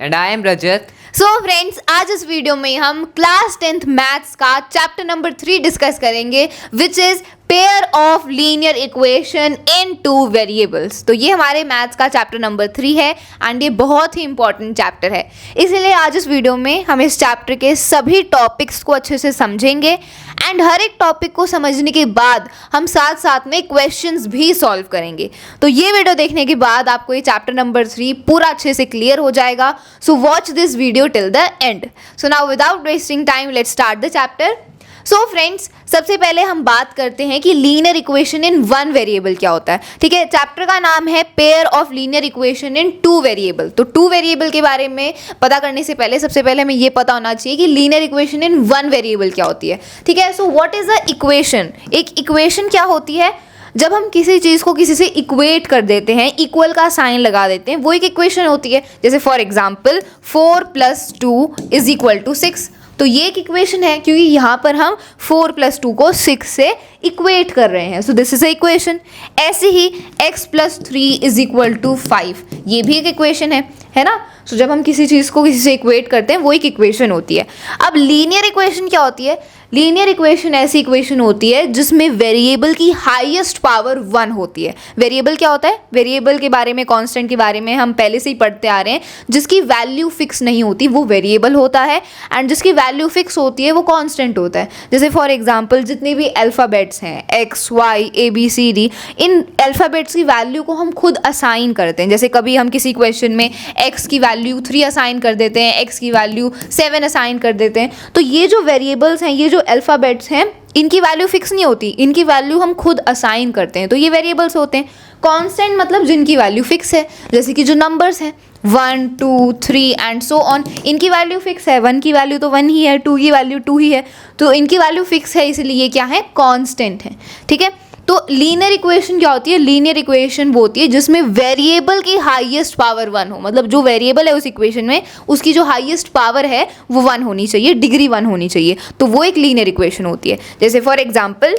And I am Rajat. So friends, आज इस video में हम क्लास 10th मैथ्स का चैप्टर नंबर 3 डिस्कस करेंगे which is pair of linear equation in two variables. तो ये हमारे मैथ्स का चैप्टर नंबर 3 है एंड ये बहुत ही इंपॉर्टेंट चैप्टर है, इसीलिए आज इस वीडियो में हम इस चैप्टर के सभी टॉपिक्स को अच्छे से समझेंगे एंड हर एक टॉपिक को समझने के बाद हम साथ साथ में क्वेश्चंस भी सॉल्व करेंगे। तो ये वीडियो देखने के बाद आपको ये चैप्टर नंबर 3 पूरा अच्छे से क्लियर हो जाएगा। So watch this video till the end. So now without wasting time let's start the chapter. So friends, सबसे पहले हम बात करते हैं कि linear equation in one variable क्या होता है। ठीक है, चैप्टर का नाम है pair of linear equation in two variable. तो टू वेरिएबल के बारे में पता करने से पहले सबसे पहले हमें ये पता होना चाहिए कि linear equation in one variable क्या होती है। ठीक है, so what is a equation. एक इक्वेशन क्या होती है? जब हम किसी चीज़ को किसी से इक्वेट कर देते हैं, इक्वल का साइन लगा देते हैं, वो एक इक्वेशन होती है। जैसे फॉर एग्जाम्पल 4 + 2 = 6। तो ये एक इक्वेशन है क्योंकि यहाँ पर हम 4 + 2 को 6 से इक्वेट कर रहे हैं। So this is a equation. ऐसे ही x + 3 = 5, ये भी एक इक्वेशन है ना। सो जब हम किसी चीज़ को किसी से इक्वेट करते हैं वो एक इक्वेशन होती है। अब लीनियर इक्वेशन क्या होती है? लीनियर इक्वेशन ऐसी इक्वेशन होती है जिसमें वेरिएबल की हाईएस्ट पावर 1 होती है। वेरिएबल क्या होता है? वेरिएबल के बारे में, कांस्टेंट के बारे में हम पहले से ही पढ़ते आ रहे हैं। जिसकी वैल्यू फिक्स नहीं होती वो वेरिएबल होता है एंड जिसकी वैल्यू फिक्स होती है वो कांस्टेंट होता है। जैसे फॉर एग्जांपल जितने भी अल्फ़ाबेट्स हैं x, y, a, b, c, d, in alphabets की वैल्यू को हम खुद असाइन करते हैं। जैसे कभी हम किसी क्वेश्चन में x की वैल्यू 3 असाइन कर देते हैं, x की वैल्यू 7 असाइन कर देते हैं। तो ये जो वेरिएबल्स हैं, ये जो अल्फ़ाबेट्स हैं, इनकी वैल्यू फिक्स नहीं होती, इनकी वैल्यू हम खुद असाइन करते हैं। तो ये वेरिएबल्स होते हैं। कांस्टेंट मतलब जिनकी वैल्यू फिक्स है, जैसे कि जो नंबर्स हैं 1, 2, 3 एंड सो ऑन, इनकी वैल्यू फिक्स है। 1 की वैल्यू तो 1 ही है, 2 की वैल्यू 2 ही है, तो इनकी वैल्यू फिक्स है, इसलिए ये क्या है? कांस्टेंट है। ठीक है, तो लीनियर इक्वेशन क्या होती है? लीनियर इक्वेशन वो होती है जिसमें वेरिएबल की हाईएस्ट पावर 1 हो। मतलब जो वेरिएबल है उस इक्वेशन में, उसकी जो हाईएस्ट पावर है वो 1 होनी चाहिए, डिग्री 1 होनी चाहिए। तो वो एक लीनियर इक्वेशन होती है। जैसे फॉर एग्जाम्पल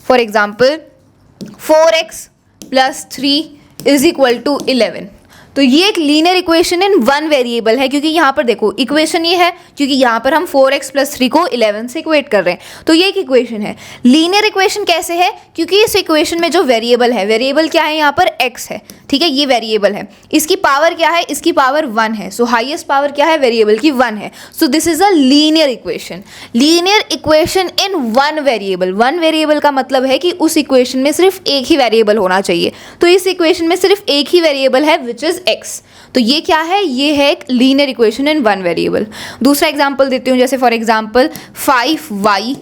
4x + 3 = 11। तो ये एक linear equation in one variable है, क्योंकि यहाँ पर देखो इक्वेशन ये है क्योंकि यहाँ पर हम 4x + 3 को 11 से इक्वेट कर रहे हैं। तो ये एक इक्वेशन है। लीनियर इक्वेशन कैसे है? क्योंकि इस इक्वेशन में जो वेरिएबल है, वेरिएबल क्या है? यहाँ पर x है। ठीक है, ये वेरिएबल है, इसकी पावर क्या है? इसकी पावर 1 है। सो हाईएस्ट पावर क्या है? वेरिएबल की 1 है। So this is a linear equation. Linear equation in one variable. One variable का मतलब है कि उस इक्वेशन में सिर्फ एक ही वेरिएबल होना चाहिए। तो इस इक्वेशन में सिर्फ एक ही वेरिएबल है विच इज x। तो ये क्या है? ये है एक linear equation in one variable. दूसरा एग्जांपल देती हूँ, जैसे फॉर एग्जांपल 5y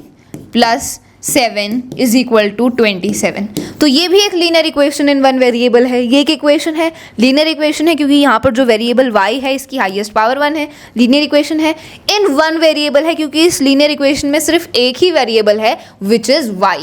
+ 7 = 27। तो ये भी एक linear equation in one variable है। ये एक इक्वेशन है, लीनियर इक्वेशन है, क्योंकि यहाँ पर जो वेरिएबल y है इसकी हाईएस्ट पावर 1 है। लीनियर इक्वेशन है, इन वन वेरिएबल है क्योंकि इस लीनियर इक्वेशन में सिर्फ एक ही वेरिएबल है विच इज़ y।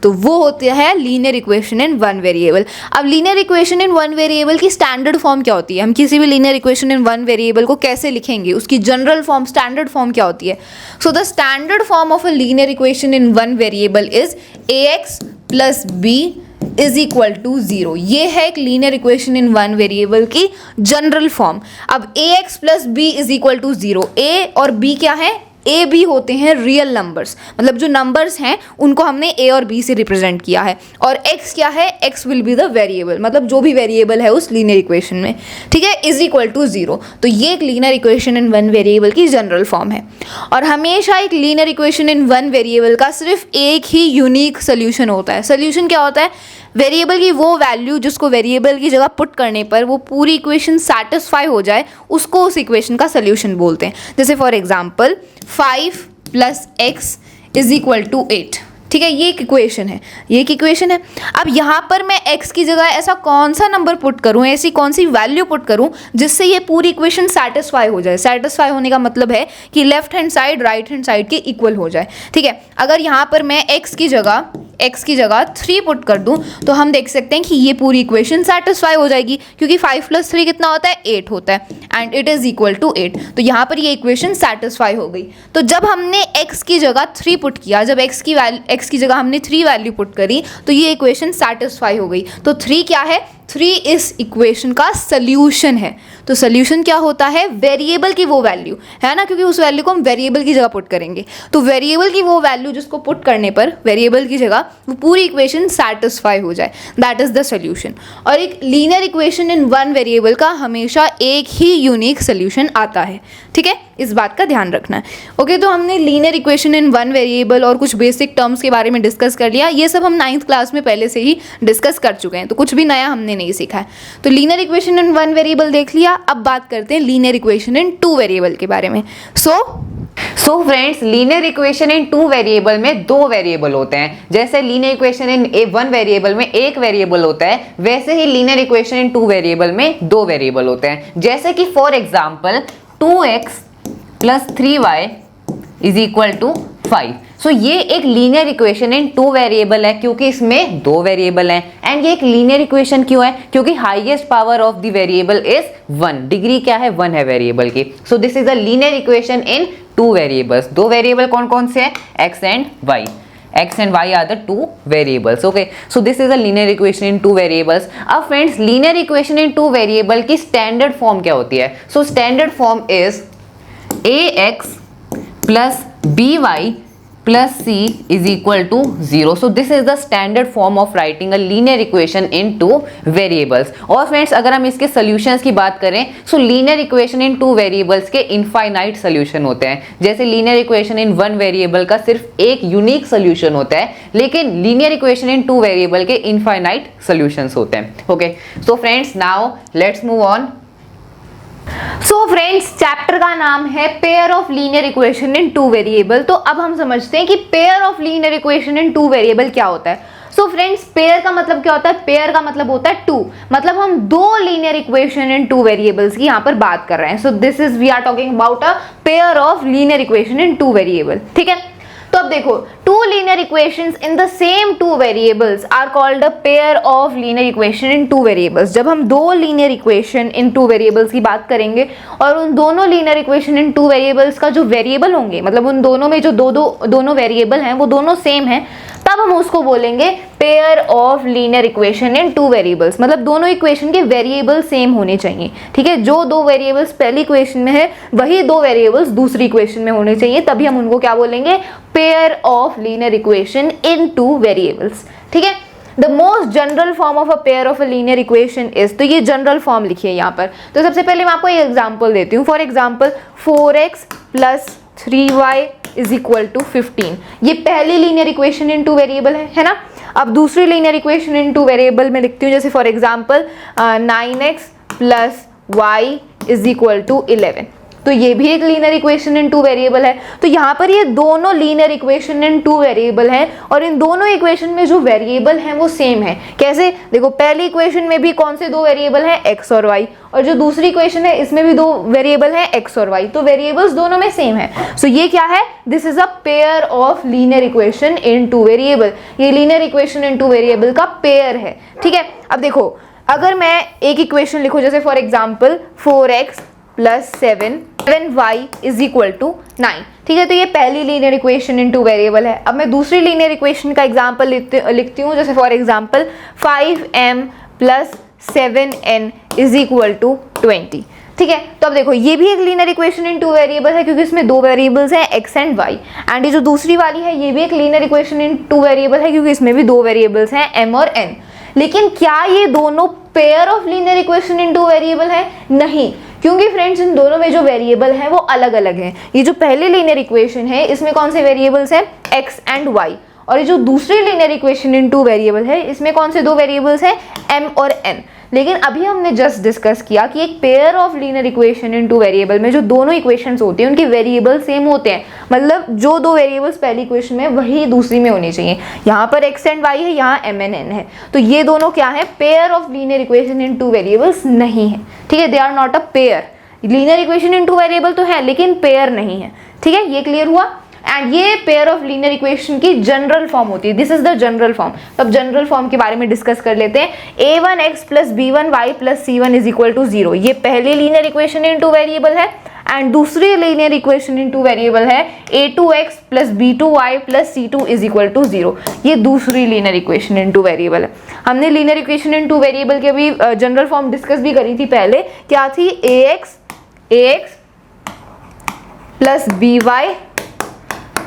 तो वो होती है linear equation in one variable. अब linear equation in one variable की स्टैंडर्ड फॉर्म क्या होती है? हम किसी भी linear equation in one variable को कैसे लिखेंगे? उसकी जनरल फॉर्म, स्टैंडर्ड फॉर्म क्या होती है? So the standard form of a linear equation in one variable is ax + b = 0। ये है एक linear equation in one variable की जनरल फॉर्म। अब ax + b = 0। a और b क्या है? a b होते हैं रियल नंबर्स, मतलब जो नंबर्स हैं उनको हमने a और b से रिप्रेजेंट किया है। और x क्या है? x will be the variable, मतलब जो भी वेरिएबल है उस लीनियर इक्वेशन में। ठीक है, = 0। तो ये एक linear equation in one variable की जनरल फॉर्म है। और हमेशा एक linear equation in one variable का सिर्फ एक ही यूनिक सोल्यूशन होता है। सोल्यूशन क्या होता है? वेरिएबल की वो वैल्यू जिसको वेरिएबल की जगह पुट करने पर वो पूरी इक्वेशन सेटिस्फाई हो जाए, उसको उस इक्वेशन का सोल्यूशन बोलते हैं। जैसे फॉर एग्जांपल 5 + x = 8। ठीक है, ये एक इक्वेशन है, ये एक इक्वेशन है। अब यहाँ पर मैं x की जगह ऐसा कौन सा नंबर पुट करूँ, ऐसी कौन सी वैल्यू पुट करूँ जिससे ये पूरी इक्वेशन सेटिस्फाई हो जाए। सेटिस्फाई होने का मतलब है कि left hand side right hand side के इक्वल हो जाए। ठीक है, अगर यहाँ पर मैं x की जगह 3 पुट कर दूँ तो हम देख सकते हैं कि ये पूरी इक्वेशन सेटिस्फाई हो जाएगी, क्योंकि 5 + 3 कितना होता है? 8 होता है एंड इट इज़ = 8। तो यहाँ पर ये इक्वेशन सेटिस्फाई हो गई। तो जब हमने x की जगह 3 पुट किया, जब x की जगह हमने 3 वैल्यू पुट करी तो ये इक्वेशन सेटिस्फाई हो गई। तो 3 क्या है? 3 इस इक्वेशन का सल्यूशन है। तो सल्यूशन क्या होता है, वेरिएबल की वो वैल्यू है ना, क्योंकि उस वैल्यू को हम वेरिएबल की जगह पुट करेंगे। तो वेरिएबल की वो वैल्यू जिसको पुट करने पर वेरिएबल की जगह वो पूरी इक्वेशन सेटिस्फाई हो जाए, दैट इज द सल्यूशन। और एक linear equation in one variable का हमेशा एक ही यूनिक सल्यूशन आता है, ठीक है, इस बात का ध्यान रखना है। ओके, तो हमने linear equation in one variable और कुछ बेसिक टर्म्स के बारे में डिस्कस कर लिया। ये सब हम 9th क्लास में पहले से ही डिस्कस कर चुके हैं, तो कुछ भी नया हमने नहीं सीखा है। तो linear equation in one variable देख लिया। अब बात करते हैं linear equation in two variable के बारे में। So friends, linear equation in two variable में दो वेरिएबल होते हैं। जैसे linear equation in one variable में एक वेरिएबल होता है, वैसे ही linear equation in two variable में दो वेरिएबल होते हैं। जैसे कि for example 2x plus 3y is equal to 5। सो ये एक linear equation in two variable है क्योंकि इसमें दो वेरिएबल हैं। एंड ये एक लीनियर इक्वेशन क्यों है, क्योंकि highest power of the variable is 1। Degree क्या है, 1 है वेरिएबल की। सो this is a linear equation in two variables. दो वेरिएबल कौन कौन से हैं, x and y। x and y are the two variables. Okay, so this is a linear equation in two variables. अब friends, linear equation in two variable की standard form क्या होती है? So standard form is ax plus by plus c is equal to 0. So this is the standard form of writing a linear equation in two variables. और friends, अगर हम इसके solutions की बात करें, so linear equation in two variables के infinite solution होते हैं। जैसे linear equation in one variable का सिर्फ एक unique solution होता है, लेकिन linear equation in two variable के infinite solutions होते हैं। Okay, so friends, now let's move on. So friends, chapter का नाम है pair of linear equation in two variable. तो अब हम समझते हैं कि pair of linear equation in two variable क्या होता है। सो फ्रेंड्स, पेयर का मतलब क्या होता है, पेयर का मतलब होता है टू, मतलब हम दो linear equation in two variables की यहाँ पर बात कर रहे हैं। So this is we are talking about a pair of linear equation in two variable, ठीक है। तो अब देखो, two linear equations in the same two variables are called a pair of linear equation in two variables. जब हम दो linear equation in two variables की बात करेंगे और उन दोनों linear equation in two variables का जो वेरिएबल होंगे, मतलब उन दोनों में जो दोनों वेरिएबल हैं वो दोनों सेम हैं, तब हम उसको बोलेंगे pair of linear equation in two variables. मतलब दोनों इक्वेशन के वेरिएबल सेम होने चाहिए, ठीक है। जो दो वेरिएबल्स पहली इक्वेशन में है वही दो वेरिएबल्स दूसरी इक्वेशन में होने चाहिए, तभी हम उनको क्या बोलेंगे, pair of linear equation in two variables, ठीक है। The most general form of a pair of a linear equation is, तो ये जनरल फॉर्म लिखिए यहाँ पर। तो सबसे पहले मैं आपको एक एग्जांपल देती हूँ। For example 4x plus 3y is equal to 15। ये पहली linear equation in two variable है ना। अब दूसरी linear equation in two variable में लिखती हूँ, जैसे for example 9x plus y is equal to 11। तो ये भी एक linear equation in two variable है। तो यहाँ पर ये दोनों linear equation in two variable हैं और इन दोनों इक्वेशन में जो वेरिएबल हैं वो सेम है। कैसे, देखो, पहली इक्वेशन में भी कौन से दो वेरिएबल हैं, x और y, और जो दूसरी इक्वेशन है इसमें भी दो वेरिएबल हैं x और y, तो वेरिएबल्स दोनों में सेम है। सो ये क्या है, this is a pair of linear equation in two variable. ये linear equation in two variable का पेयर है, ठीक है। अब देखो, अगर मैं एक इक्वेशन लिखूं, जैसे for example 4x plus 7y is equal to 9, ठीक है। तो ये पहली linear equation in two variable है। अब मैं दूसरी लीनियर इक्वेशन का एग्जाम्पल लिखती हूँ, जैसे for example 5m plus 7n is equal to 20, ठीक है। तो अब देखो, ये भी एक linear equation in two variable है क्योंकि इसमें दो वेरिएबल्स हैं x एंड y। एंड ये जो दूसरी वाली है ये भी एक linear equation in two variable है क्योंकि इसमें भी दो वेरिएबल्स हैं m और n। लेकिन क्या ये दोनों pair of linear equation in two variable है? नहीं, क्योंकि फ्रेंड्स इन दोनों में जो वेरिएबल हैं वो अलग अलग हैं। ये जो पहली लीनियर इक्वेशन है इसमें कौन से वेरिएबल्स हैं, x एंड y, और ये जो दूसरी linear equation in two variable है इसमें कौन से दो वेरिएबल्स हैं, m और n। लेकिन अभी हमने जस्ट डिस्कस किया कि एक pair of linear equation in two variable में जो दोनों इक्वेशंस होती हैं उनके वेरिएबल सेम होते हैं, मतलब जो दो वेरिएबल्स पहली इक्वेशन में वही दूसरी में होनी चाहिए। यहाँ पर x एंड y है, यहाँ m एंड n है, तो ये दोनों क्या है, pair of linear equation in two variables नहीं है, ठीक है। They are not a pair. Linear equation in two variable तो है लेकिन पेयर नहीं है, ठीक है। ये क्लियर हुआ। एंड ये पेयर ऑफ लीनियर इक्वेशन की जनरल फॉर्म होती है, this is the general form. तो अब जनरल फॉर्म के बारे में डिस्कस कर लेते हैं। a1x plus b1y plus c1 is equal to 0, ये पहली linear equation in two variable है। एंड दूसरी linear equation in two variable है a2x plus b2y plus c2 is equal to 0। ये दूसरी linear equation in two variable है। हमने linear equation in two variable की अभी जनरल फॉर्म डिस्कस भी करी थी पहले, क्या थी, ax plus by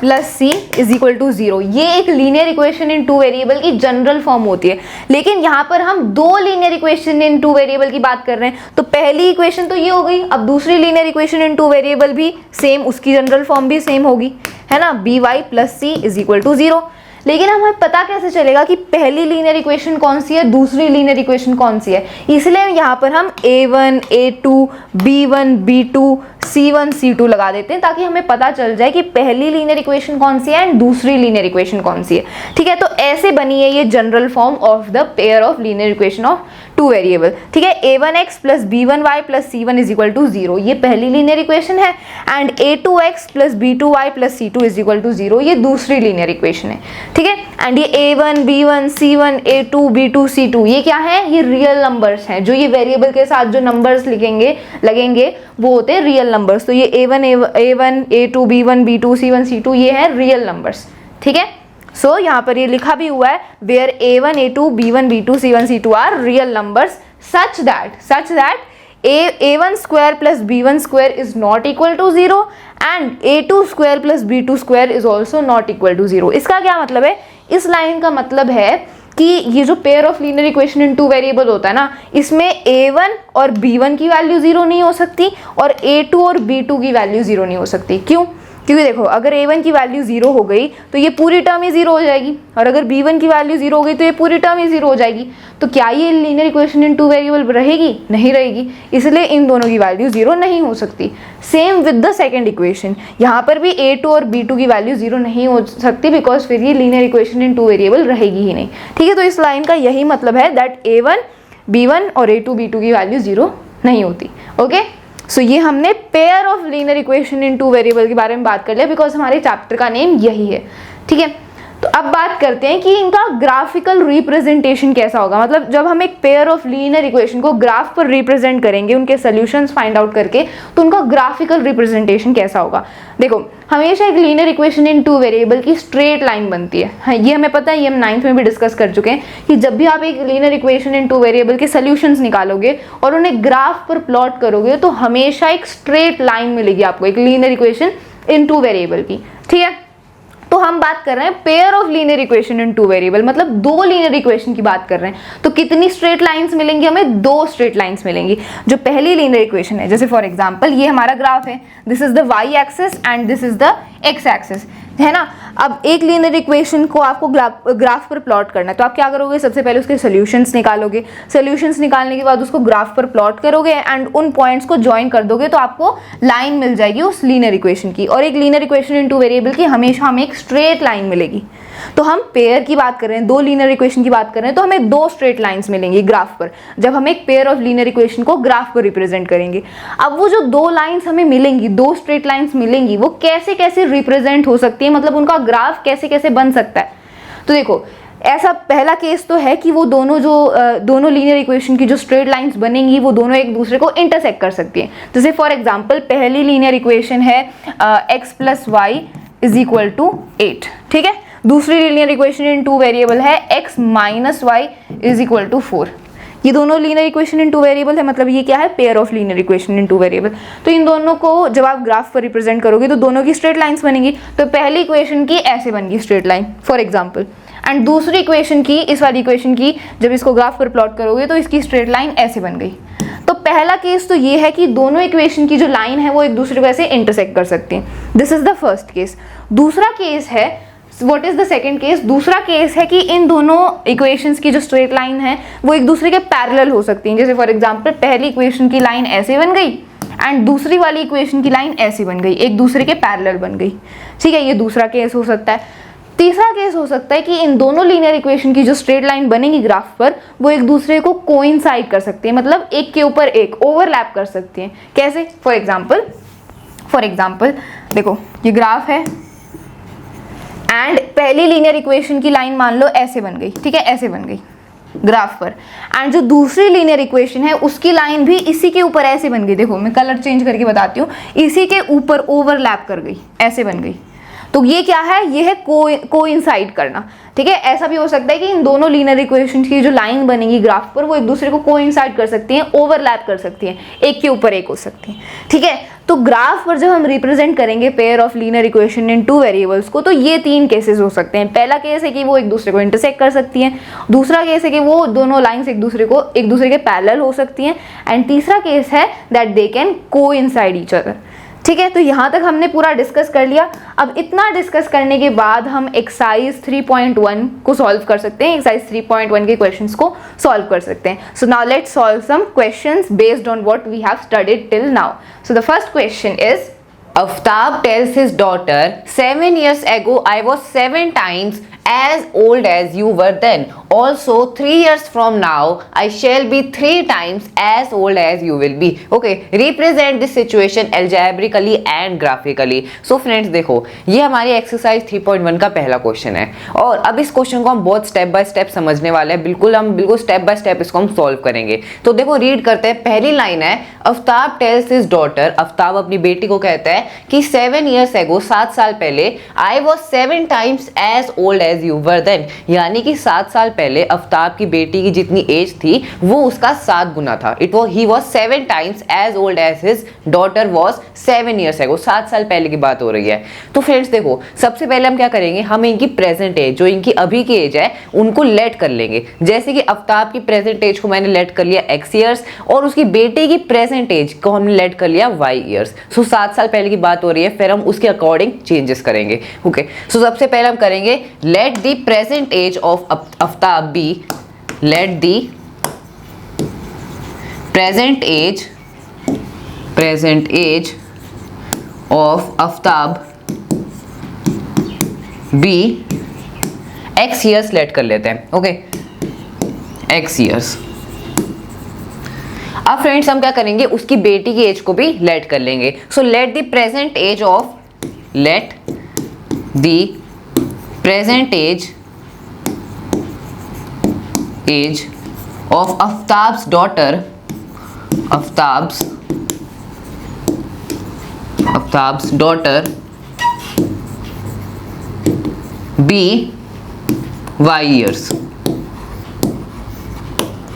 plus C is equal to 0। ये एक linear equation in two variable की जनरल फॉर्म होती है, लेकिन यहाँ पर हम दो linear equation in two variable की बात कर रहे हैं। तो पहली इक्वेशन तो ये हो गई, अब दूसरी linear equation in two variable भी सेम, उसकी जनरल फॉर्म भी सेम होगी, है ना, B Y plus C is equal to 0। लेकिन हमें पता कैसे चलेगा कि पहली लीनियर इक्वेशन कौन सी है, दूसरी लीनियर इक्वेशन कौन सी है? इसलिए यहाँ पर हम a1, a2, b1, b2, c1, c2 लगा देते हैं ताकि हमें पता चल जाए कि पहली लीनियर इक्वेशन कौन सी है एंड दूसरी लीनियर इक्वेशन कौन सी है। ठीक है, तो ऐसे बनी है ये general form of the pair of linear equation of two variable. ठीक है, a1x plus b1y plus c1 is equal to 0, ये पहली लीनियर इक्वेशन है, and a2x plus b2y plus c2 is equal to 0, ये दूसरी लीनियर इक्वेशन है। ठीक है, एंड ये a1, b1, c1, a2, b2, c2 ये क्या है, ये रियल नंबर्स हैं। जो ये वेरिएबल के साथ जो नंबर्स लगेंगे वो होते हैं रियल नंबर्स। तो ये a1, a2, b1, b2, c1, c2 ये है रियल नंबर्स। ठीक है, सो यहाँ पर ये लिखा भी हुआ है where a1, a2, b1, b2, c1, c2 are real numbers such that a1 square plus b1 square is not equal to 0 and a2 square plus b2 square is also not equal to 0। इसका क्या मतलब है? इस line का मतलब है कि ये जो pair of linear equation in two variable होता है ना, इसमें a1 और b1 की वैल्यू 0 नहीं हो सकती और a2 और b2 की वैल्यू 0 नहीं हो सकती। क्यों? क्योंकि देखो, अगर a1 की वैल्यू 0 हो गई तो ये पूरी टर्म ही 0 हो जाएगी, और अगर b1 की वैल्यू 0 हो गई तो ये पूरी टर्म ही 0 हो जाएगी। तो क्या ये linear equation in two variable रहेगी? नहीं रहेगी, इसलिए इन दोनों की वैल्यू 0 नहीं हो सकती। Same with the second equation, यहाँ पर भी a2 और b2 की वैल्यू 0 नहीं हो सकती, बिकॉज फिर ये linear equation in two variable रहेगी ही नहीं। ठीक है, तो इस लाइन का यही मतलब है दैट a1, b1 और a2, b2 की वैल्यू 0 नहीं होती। ओके, सो ये हमने pair of linear equation in two variable के बारे में बात कर लिया, बिकॉज हमारे चैप्टर का नेम यही है। ठीक है, तो अब बात करते हैं कि इनका ग्राफिकल रिप्रेजेंटेशन कैसा होगा। मतलब जब हम एक पेयर ऑफ लीनियर इक्वेशन को ग्राफ पर रिप्रेजेंट करेंगे, उनके सॉल्यूशंस फाइंड आउट करके, तो उनका ग्राफिकल रिप्रेजेंटेशन कैसा होगा। देखो, हमेशा एक linear equation in two variable की स्ट्रेट लाइन बनती है। हाँ, ये हमें पता है, ये हम 9th में भी डिस्कस कर चुके हैं कि जब भी आप एक linear equation in two variable के सॉल्यूशंस निकालोगे और उन्हें ग्राफ पर प्लॉट करोगे तो हमेशा एक स्ट्रेट लाइन मिलेगी आपको एक linear equation in two variable की। ठीक है, तो हम बात कर रहे हैं pair of linear equation in two variable, मतलब दो लीनियर इक्वेशन की बात कर रहे हैं। तो कितनी स्ट्रेट लाइंस मिलेंगी हमें? दो स्ट्रेट लाइंस मिलेंगी। जो पहली लीनियर इक्वेशन है, जैसे फॉर एग्जांपल ये हमारा ग्राफ है, this is the Y axis and this is the X axis, है ना। अब एक लीनियर इक्वेशन को आपको ग्राफ पर प्लॉट करना है, तो आप क्या करोगे? सबसे पहले उसके सॉल्यूशंस निकालोगे, सॉल्यूशंस निकालने के बाद उसको ग्राफ पर प्लॉट करोगे एंड उन पॉइंट्स को ज्वाइन कर दोगे तो आपको लाइन मिल जाएगी उस लीनियर इक्वेशन की। और एक linear equation in two variable की हमेशा हमें एक स्ट्रेट लाइन मिलेगी। तो हम पेयर की बात कर रहे हैं, दो लीनियर इक्वेशन की बात कर रहे हैं, तो हमें दो स्ट्रेट लाइंस मिलेंगी ग्राफ पर जब हम एक पेयर ऑफ लीनियर इक्वेशन को ग्राफ पर रिप्रेजेंट करेंगे। अब वो जो दो लाइंस हमें मिलेंगी, दो स्ट्रेट लाइंस मिलेंगी, वो कैसे कैसे रिप्रेजेंट हो सकती है, मतलब उनका ग्राफ कैसे कैसे बन सकता है। तो देखो, ऐसा पहला केस तो है कि वो दोनों लीनियर इक्वेशन की जो स्ट्रेट लाइंस बनेंगी वो दोनों एक दूसरे को इंटरसेक्ट कर सकती हैं। जैसे फॉर एग्जांपल पहली लीनियर इक्वेशन है x plus Y is equal to 8। ठीक है, दूसरी linear equation in two variable है x minus Y is equal to 4। ये दोनों linear equation in two variable है, मतलब ये क्या है? Pair of linear equation in two variable. तो इन दोनों को जब आप ग्राफ पर रिप्रेजेंट करोगे तो दोनों की स्ट्रेट लाइंस बनेंगी। तो पहली इक्वेशन की ऐसे बन गई straight line for example, and दूसरी इक्वेशन की, इस वाली इक्वेशन की जब इसको ग्राफ पर प्लॉट करोगे तो इसकी स्ट्रेट लाइन ऐसे बन गई। तो पहला केस तो ये है कि दोनों इक्वेशन की जो लाइन है वो एक दूसरे को ऐसे इंटरसेक्ट कर सकती हैं। This is the first case. दूसरा केस है, what is the second case? दूसरा केस है कि इन दोनों इक्वेशंस की जो स्ट्रेट लाइन है वो एक दूसरे के पैरेलल हो सकती हैं। जैसे फॉर एग्जांपल पहली इक्वेशन की लाइन ऐसे बन गई एंड दूसरी वाली इक्वेशन की लाइन ऐसे बन गई, एक दूसरे के पैरेलल बन गई। ठीक है, ये दूसरा केस हो सकता है। तीसरा केस हो सकता है कि इन दोनों लीनियर इक्वेशन की जो स्ट्रेट लाइन बनेगी ग्राफ पर वो एक दूसरे को कोइंसाइड कर सकती है, मतलब एक के ऊपर एक ओवरलैप कर सकती हैं। कैसे? फॉर एग्जांपल देखो, ये ग्राफ है एंड पहली लीनियर इक्वेशन की लाइन मान लो ऐसे बन गई। ठीक है, ऐसे बन गई। ग्राफ पर। एंड जो दूसरी लीनियर इक्वेशन है उसकी लाइन भी इसी के ऊपर ऐसे बन गई, देखो मैं कलर चेंज करके बताती हूँ, इसी के ऊपर ओवरलैप कर गई, ऐसे बन गई। तो ये क्या है, ये है कोइंसाइड करना, ठीक है। ऐसा भी हो सकता है कि इन दोनों लीनियर इक्वेशंस की जो लाइन बनेगी ग्राफ पर वो एक दूसरे को कोइंसाइड कर सकती हैं, ओवरलैप कर सकती हैं, एक के ऊपर एक हो सकती हैं, ठीक है। तो ग्राफ पर जब हम रिप्रेजेंट करेंगे pair of linear equation in two variables को, तो ये तीन केसेस हो सकते हैं। पहला केस है कि वो एक दूसरे को इंटरसेक्ट कर सकती हैं, दूसरा केस है कि वो दोनों लाइंस एक दूसरे के पैरेलल हो सकती हैं, एंड तीसरा केस है that they can coincide each other, ठीक है। तो यहाँ तक हमने पूरा डिस्कस कर लिया। अब इतना डिस्कस करने के बाद हम एक्सरसाइज 3.1 को सॉल्व कर सकते हैं, एक्सरसाइज 3.1 के क्वेश्चंस को सॉल्व कर सकते हैं। So now let's solve some questions based on what we have studied till now. So the first question is, Aftab tells his daughter, 7 years ago I was 7 times as old as you were then. Also 3 years from now I shall be 3 times as old as you will be. Okay, represent this situation algebraically and graphically. So friends देखो, ये हमारी exercise 3.1 का पहला question है और अब इस question को हम बहुत स्टेप बाय स्टेप समझने वाले हैं। हम बिल्कुल स्टेप बाय स्टेप इसको हम सॉल्व करेंगे। तो देखो रीड करते हैं। पहली लाइन है, Aftab tales his daughter, Aftab अपनी बेटी को कहता है कि 7 years ago 7 साल पहले, I was 7 times as old as you were then, यानी कि 7 साल पहले आफ्ताब की बेटी की जितनी एज थी वो उसका 7 गुना था। He was 7 times as old as his daughter was 7 years ago, 7 साल पहले की बात हो रही है। तो फ्रेंड्स देखो, सबसे पहले हम क्या करेंगे, हम इनकी प्रेजेंट एज, जो इनकी अभी की एज है, उनको लेट कर लेंगे। जैसे कि आफ्ताब की प्रेजेंट एज को मैंने लेट कर लिया x ईयर्स और उसकी बेटी की प्रेजेंट एज को हमने लेट कर लिया y ईयर्स। सो 7 साल पहले की बात हो रही है, फिर हम उसके अकॉर्डिंग चेंजेस करेंगे। ओके, सो सबसे पहले हम करेंगे, let the present age of Aftab be, let the present age of Aftab be x years let कर लेते हैं। Okay, x years. अब फ्रेंड्स हम क्या करेंगे, उसकी बेटी की एज को भी लेट कर लेंगे। So let the present age of, let the present age of Aftab's daughter, Aftab's daughter be y years.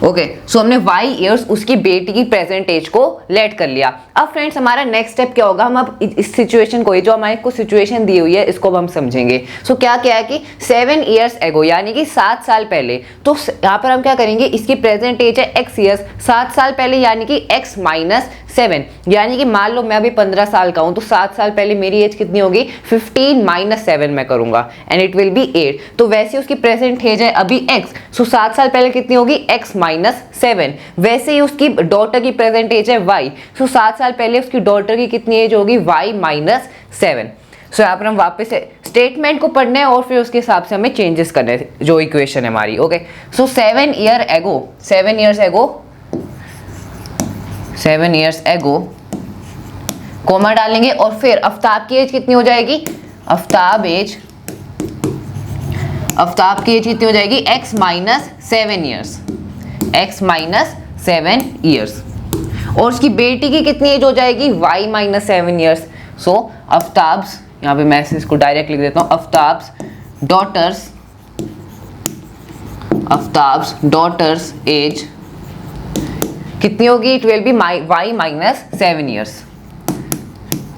Okay, so हमने y ईयर्स उसकी बेटी की प्रेजेंट एज को लेट कर लिया। अब फ्रेंड्स हमारा नेक्स्ट स्टेप क्या होगा, हम अब इस सिचुएशन को, ये जो हमारे को सिचुएशन दी हुई है, इसको अब हम समझेंगे। सो क्या है कि 7 years ago यानी कि 7 साल पहले, तो यहाँ पर हम क्या करेंगे, इसकी प्रेजेंट एज है x ईयर्स, 7 साल पहले यानी कि x माइनस 7, यानी कि मान लो मैं अभी 15 साल का हूं, तो 7 साल पहले मेरी एज कितनी होगी, 15 माइनस 7 मैं करूंगा एंड इट विल बी 8। तो वैसे उसकी प्रेजेंट एज है अभी x, सो 7 साल पहले कितनी होगी, x माइनस 7। वैसे ही उसकी डॉटर की प्रेजेंट एज है y, सो 7 साल पहले उसकी डॉटर की कितनी एज होगी, y माइनस 7। सो यहाँ पर हम वापस से स्टेटमेंट को पढ़ने हैं और फिर उसके हिसाब से हमें चेंजेस करने हैं जो इक्वेशन है हमारी। ओके, सो 7 years ago कोमा डालेंगे और फिर आफ्ताब की एज कितनी हो जाएगी, आफ्ताब की एज कितनी हो जाएगी, x minus 7 years, x minus 7 years, और उसकी बेटी की कितनी एज हो जाएगी, y माइनस 7 ईयर्स। सो आफ्ताब्स, यहाँ पे मैं इसको डायरेक्ट लिख देता हूँ, आफ्ताब्स डॉटर्स एज कितनी होगी, it will B y minus 7 years,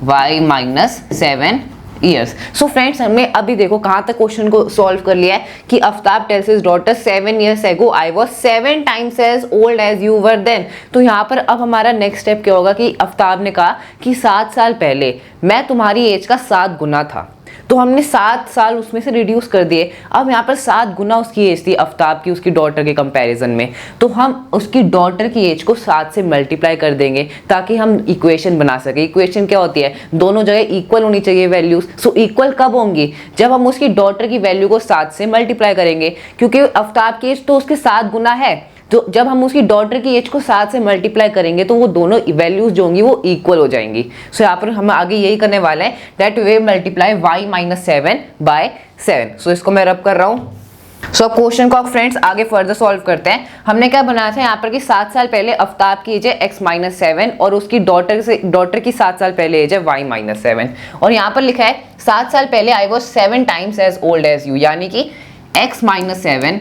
y minus 7 years. So friends हमने अभी देखो कहाँ तक क्वेश्चन को सॉल्व कर लिया है कि Aftab tales his daughter 7 years ago I was 7 times as old as you were then। तो यहाँ पर अब हमारा नेक्स्ट स्टेप क्या होगा कि आफ्ताब ने कहा कि 7 साल पहले मैं तुम्हारी एज का 7 गुना था, तो हमने 7 साल उसमें से रिड्यूस कर दिए। अब यहाँ पर 7 गुना उसकी एज थी आफ्ताब की उसकी डॉटर के कंपैरिजन में, तो हम उसकी डॉटर की एज को 7 से मल्टीप्लाई कर देंगे ताकि हम इक्वेशन बना सके। इक्वेशन क्या होती है, दोनों जगह इक्वल होनी चाहिए वैल्यूज। सो इक्वल कब होंगी, जब हम उसकी डॉटर की वैल्यू को 7 से मल्टीप्लाई करेंगे, क्योंकि आफ्ताब की एज तो उसके 7 गुना है, तो जब हम उसकी डॉटर की एज को 7 से मल्टीप्लाई करेंगे तो वो दोनों वैल्यूज जो होंगी वो इक्वल हो जाएंगी। सो यहाँ पर हम आगे यही करने वाले हैं, that we multiply y minus 7 by 7। So इसको मैं रब कर रहा हूँ, सो अब क्वेश्चन को आप फ्रेंड्स आगे फर्दर सॉल्व करते हैं। हमने क्या बनाया था यहाँ पर कि 7 साल पहले आफ्ताब की एज है x-7 और उसकी डॉटर की 7 साल पहले एज है y-7 और यहाँ पर लिखा है 7 साल पहले I was 7 times as old as you, यानी कि x-7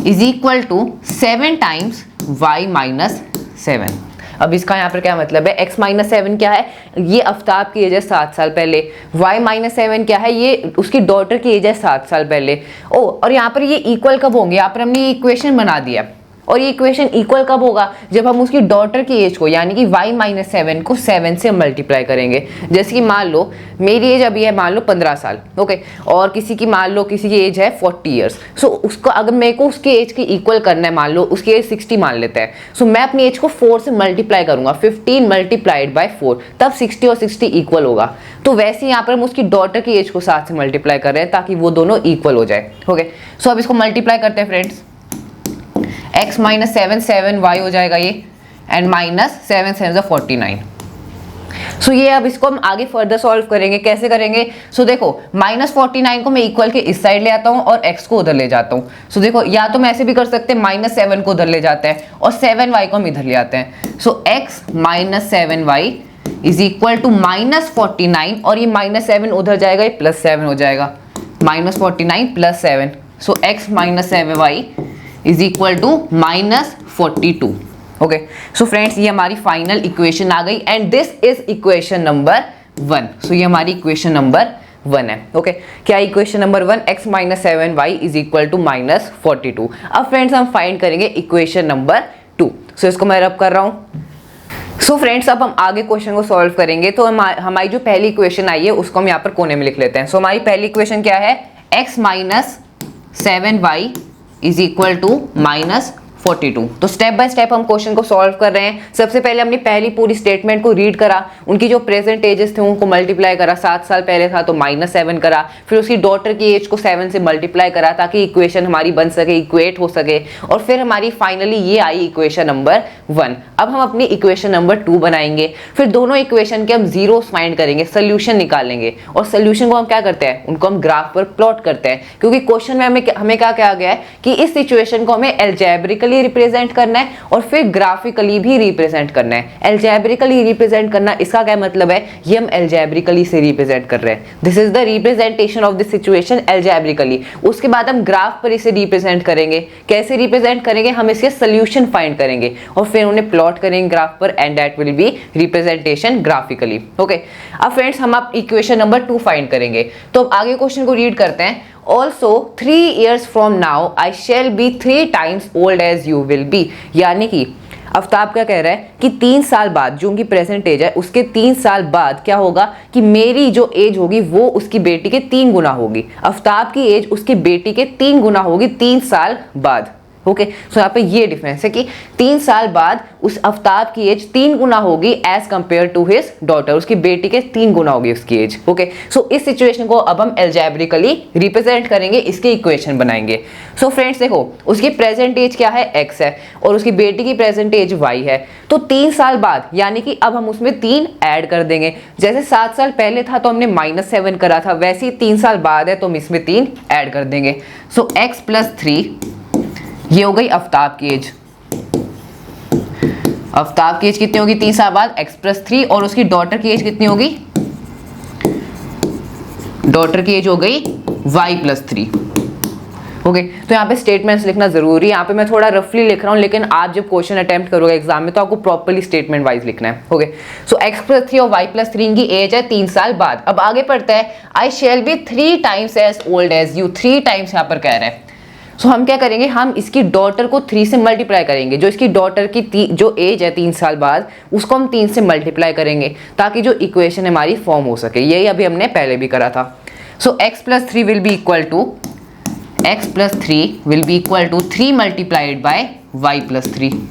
is equal to 7 times y-7। अब इसका यहाँ पर क्या मतलब है, x-7 क्या है, ये आफ्ताब की एज है 7 साल पहले, y-7 क्या है, ये उसकी डॉटर की एज है 7 साल पहले। ओ और यहाँ पर ये इक्वल कब होंगे, यहाँ पर हमने ये इक्वेशन बना दिया और ये इक्वेशन इक्वल कब होगा, जब हम उसकी डॉटर की एज को यानी कि y-7 को 7 से मल्टीप्लाई करेंगे। जैसे कि मान लो मेरी एज अभी है मान लो 15 साल, ओके, और किसी की मान लो किसी की एज है 40 ईयर्स। सो उसको अगर मेरे को उसकी एज की इक्वल करना है, मान लो उसकी एज 60 मान लेते हैं, सो मैं अपनी एज को 4 से मल्टीप्लाई करूंगा, 15 मल्टीप्लाइड बाय 4, तब 60 और 60 इक्वल होगा। तो वैसे यहाँ पर हम उसकी डॉटर की एज को 7 से मल्टीप्लाई कर रहे हैं ताकि वो दोनों इक्वल हो जाए। ओके, सो अब इसको मल्टीप्लाई करते हैं फ्रेंड्स, x-7 7y हो जाएगा ये, एंड -7 49। सो ये अब इसको हम आगे फर्दर सॉल्व करेंगे। कैसे करेंगे, सो देखो -49 को मैं इक्वल के इस साइड ले आता हूँ और x को उधर ले जाता हूँ। सो देखो या तो मैं ऐसे भी कर सकते हैं, -7 को उधर ले जाते हैं और 7y को हम इधर ले आते हैं। सो x-7y इज इक्वल टू -49 और ये -7 उधर जाएगा, ये +7 हो जाएगा, -49 +7। So x-7y is equal to -42। Okay, so friends ये हमारी फाइनल इक्वेशन आ गई and this is equation number 1। So ये हमारी इक्वेशन नंबर 1 है। ओके, क्या equation number 1, x-7y is equal to -42। अब फ्रेंड्स हम फाइंड करेंगे इक्वेशन नंबर 2। सो इसको मैं रब कर रहा हूँ। सो फ्रेंड्स अब हम आगे क्वेश्चन को सॉल्व करेंगे। तो हमारी जो पहली इक्वेशन आई है उसको हम यहाँ पर कोने में लिख लेते हैं। सो हमारी पहली इक्वेशन क्या है, x-7y इज इक्वल टू -42। तो स्टेप बाय स्टेप हम क्वेश्चन को सॉल्व कर रहे हैं। सबसे पहले हमने पहली पूरी स्टेटमेंट को रीड करा, उनकी जो प्रेजेंट एजेस थे उनको मल्टीप्लाई करा, 7 साल पहले था तो -7 करा, फिर उसकी डॉटर की एज को 7 से मल्टीप्लाई करा ताकि इक्वेशन हमारी बन सके, इक्वेट हो सके, और फिर हमारी फाइनली ये आई इक्वेशन नंबर 1। अब हम अपनी इक्वेशन नंबर 2 बनाएंगे, फिर दोनों इक्वेशन के हम जीरोस फाइंड करेंगे, सोल्यूशन निकालेंगे, और सोल्यूशन को हम क्या करते हैं, उनको हम ग्राफ पर प्लॉट करते हैं, क्योंकि क्वेश्चन में हमें क्या कहा गया है कि इस सिचुएशन को हमें एल्जेब्रिकली रिप्रेजेंट करना है और फिर ग्राफिकली भी रिप्रेजेंट करना है। एल्जेब्रिकली रिप्रेजेंट करना, इसका क्या मतलब है, ये हम एल्जेब्रिकली से रिप्रेजेंट कर रहे हैं। This is the representation of this situation algebraically. उसके बाद हम ग्राफ पर इसे रिप्रेजेंट करेंगे। कैसे रिप्रेजेंट करेंगे, हम इसके सोल्यूशन फाइंड करेंगे और फिर उन्हें प्लॉट करेंगे ग्राफ पर, and that will be representation graphically. Okay, अब फ्रेंड्स हम आप इक्वेशन नंबर 2 फाइंड करेंगे। तो अब आगे क्वेश्चन को रीड करते हैं। Also 3 years from now I shall be 3 times old as you will be, यानी कि आफ्ताब क्या कह रहा है कि 3 साल बाद, जो उनकी प्रेजेंट एज है उसके 3 साल बाद क्या होगा कि मेरी जो एज होगी वो उसकी बेटी के 3 गुना होगी। आफ्ताब की एज उसकी बेटी के 3 गुना होगी 3 साल बाद। ओके, सो यहाँ पे ये डिफरेंस है कि 3 साल बाद उस आफ्ताब की एज 3 गुना होगी age compare to his daughter, उसकी बेटी के 3 गुना होगी उसकी एज। ओके, सो इस सिचुएशन को अब हम एल्जेब्रिकली रिप्रेजेंट करेंगे, इसके इक्वेशन बनाएंगे। सो फ्रेंड्स देखो, उसकी प्रेजेंट एज क्या है, x है, और उसकी बेटी की प्रेजेंट एज y है। तो 3 साल बाद यानी कि अब हम उसमें 3 ऐड कर देंगे। जैसे 7 साल पहले था तो हमने -7 करा था, वैसे ही 3 साल बाद है तो हम इसमें 3 ऐड कर देंगे। सो x + 3, ये हो गई आफ्ताब की एज। आफ्ताब की एज कितनी होगी 3 साल बाद, x + 3, और उसकी डॉटर की एज कितनी होगी, डॉटर की एज हो गई y + 3। ओके, तो यहाँ पे स्टेटमेंट्स लिखना जरूरी है। यहाँ पे मैं थोड़ा रफली लिख रहा हूँ, लेकिन आप जब क्वेश्चन अटेम्प्ट करोगे एग्जाम में तो आपको प्रॉपर्ली स्टेटमेंट वाइज लिखना है। ओके, सो x + 3 और y + 3 की एज है 3 साल बाद। अब आगे पढ़ता है, I shall be 3 times as old as you, 3 times यहाँ पर कह रहे हैं। सो हम क्या करेंगे, हम इसकी डॉटर को 3 से मल्टीप्लाई करेंगे। जो इसकी डॉटर की जो एज है 3 साल बाद, उसको हम 3 से मल्टीप्लाई करेंगे ताकि जो इक्वेशन हमारी फॉर्म हो सके। यही अभी हमने पहले भी करा था। So x + 3 will be equal to, x + 3 will be equal to 3 multiplied by y + 3।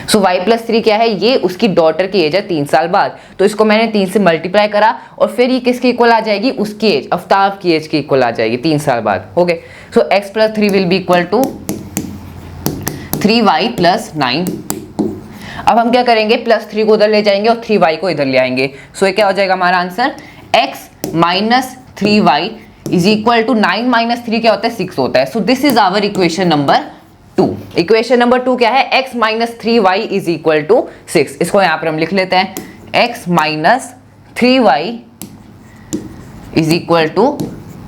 So y + 3 क्या है, ये उसकी डॉटर की एज है 3 साल बाद, तो इसको मैंने 3 से मल्टीप्लाई करा और फिर ये किसके इक्वल आ जाएगी, उसकी एज, आफ्ताब की एज के इक्वल आ जाएगी 3 साल बाद। Okay, so x + 3 will be equal to 3y + 9। अब हम क्या करेंगे, +3 को उधर ले जाएंगे और 3y को इधर ले आएंगे। सो ये क्या हो जाएगा हमारा answer, x - 3y is equal to 9 minus 3 क्या होता है 6 होता है। So this is our equation number 2। Equation number 2 क्या है, x minus 3y is equal to 6। इसको यहां पर हम लिख लेते हैं x minus 3y is equal to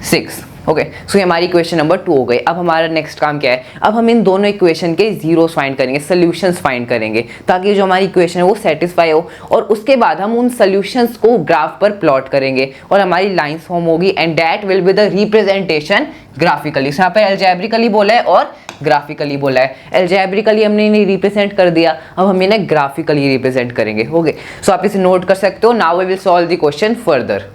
6। Okay, so ये हमारी इक्वेशन नंबर 2 हो गई। अब हमारा नेक्स्ट काम क्या है, अब हम इन दोनों इक्वेशन के जीरोस फाइंड करेंगे, सोल्यूशंस फाइंड करेंगे, ताकि जो हमारी इक्वेशन है वो सेटिस्फाई हो, और उसके बाद हम उन सोल्यूशंस को ग्राफ पर प्लॉट करेंगे और हमारी लाइंस फॉर्म होगी, and that will be the representation graphically. यहाँ पर एल्जेब्रिकली बोला है और ग्राफिकली बोला है। एल्जेब्रिकली हमने इन्हें रिप्रेजेंट कर दिया, अब हम इन्हें ग्राफिकली रिप्रेजेंट करेंगे। ओके, सो आप इसे नोट कर सकते हो। Now we will solve the question further.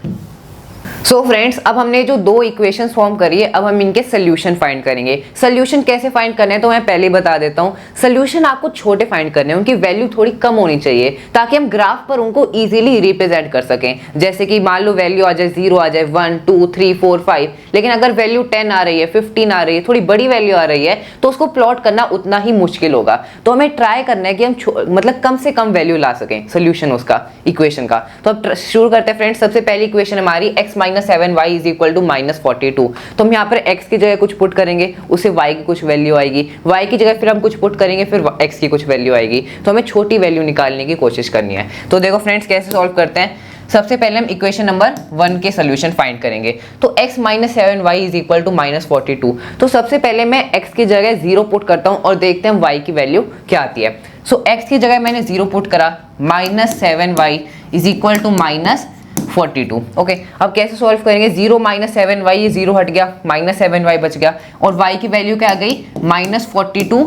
So friends, अब हमने जो दो इक्वेशंस फॉर्म करी है, अब हम इनके सोल्यूशन फाइंड करेंगे। सोल्यूशन कैसे फाइंड करने हैं तो मैं पहले बता देता हूँ। सोल्यूशन आपको छोटे फाइंड करने हैं, उनकी वैल्यू थोड़ी कम होनी चाहिए, ताकि हम ग्राफ पर उनको इजीली रिप्रेजेंट कर सकें। जैसे कि मान लो वैल्यू आ जाए 0 आ जाए 1 2 3 4 5, लेकिन अगर वैल्यू 10 आ रही है 15 आ रही है, थोड़ी बड़ी वैल्यू आ रही है, तो उसको प्लॉट करना उतना ही मुश्किल होगा। तो हमें ट्राई करना है कि हम मतलब कम से कम वैल्यू ला सकें सोल्यूशन उसका, इक्वेशन का। तो अब शुरू करते हैं फ्रेंड्स। सबसे पहली इक्वेशन हमारी x minus 7y is equal to minus 42। तो हम यहाँ पर x की जगह कुछ पुट करेंगे, उससे y की कुछ वैल्यू आएगी, y की जगह फिर हम कुछ पुट करेंगे, फिर x की कुछ वैल्यू आएगी। तो हमें छोटी वैल्यू निकालने की कोशिश करनी है। तो देखो फ्रेंड्स कैसे सॉल्व करते हैं। सबसे पहले हम इक्वेशन नंबर 1 के सोल्यूशन फाइंड करेंगे। तो x minus 7y is equal to minus 42। तो सबसे पहले मैं x की जगह 0 पुट करता हूँ और देखते हैं y की वैल्यू क्या आती है। सो x की जगह मैंने 0 पुट करा, minus 7y is equal to minus 42। Okay, अब कैसे सॉल्व करेंगे। 0 माइनस 7y, ये 0 हट गया, माइनस 7y बच गया, और y की वैल्यू क्या आ गई minus 42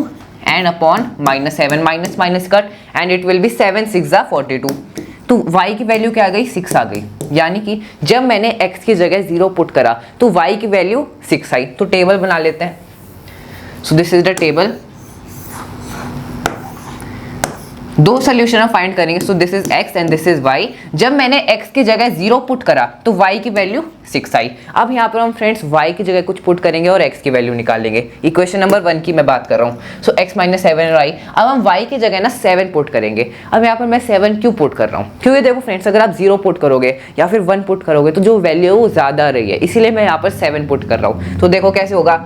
and upon minus 7, minus minus cut, and it will B 7 6 42। तो y की वैल्यू क्या आ गई 6 आ गई, यानी कि जब मैंने x की जगह 0 पुट करा तो y की वैल्यू 6 आई। तो टेबल बना लेते हैं। So this is the table. दो सोल्यूशन हम फाइंड करेंगे। सो this is x and this is y। जब मैंने x की जगह 0 पुट करा तो y की वैल्यू 6 आई। अब यहाँ पर हम फ्रेंड्स y की जगह कुछ पुट करेंगे और x की वैल्यू निकालेंगे। इक्वेशन नंबर 1 की मैं बात कर रहा हूँ। सो x माइनस 7y। अब हम y की जगह ना 7 पुट करेंगे। अब यहाँ पर मैं 7 क्यों पुट कर रहा हूँ, क्योंकि देखो फ्रेंड्स, अगर आप 0 पुट करोगे या फिर 1 पुट करोगे तो जो वैल्यू है वो ज़्यादा आ रही है, इसीलिए मैं यहाँ पर 7 पुट कर रहा हूँ। तो देखो कैसे होगा,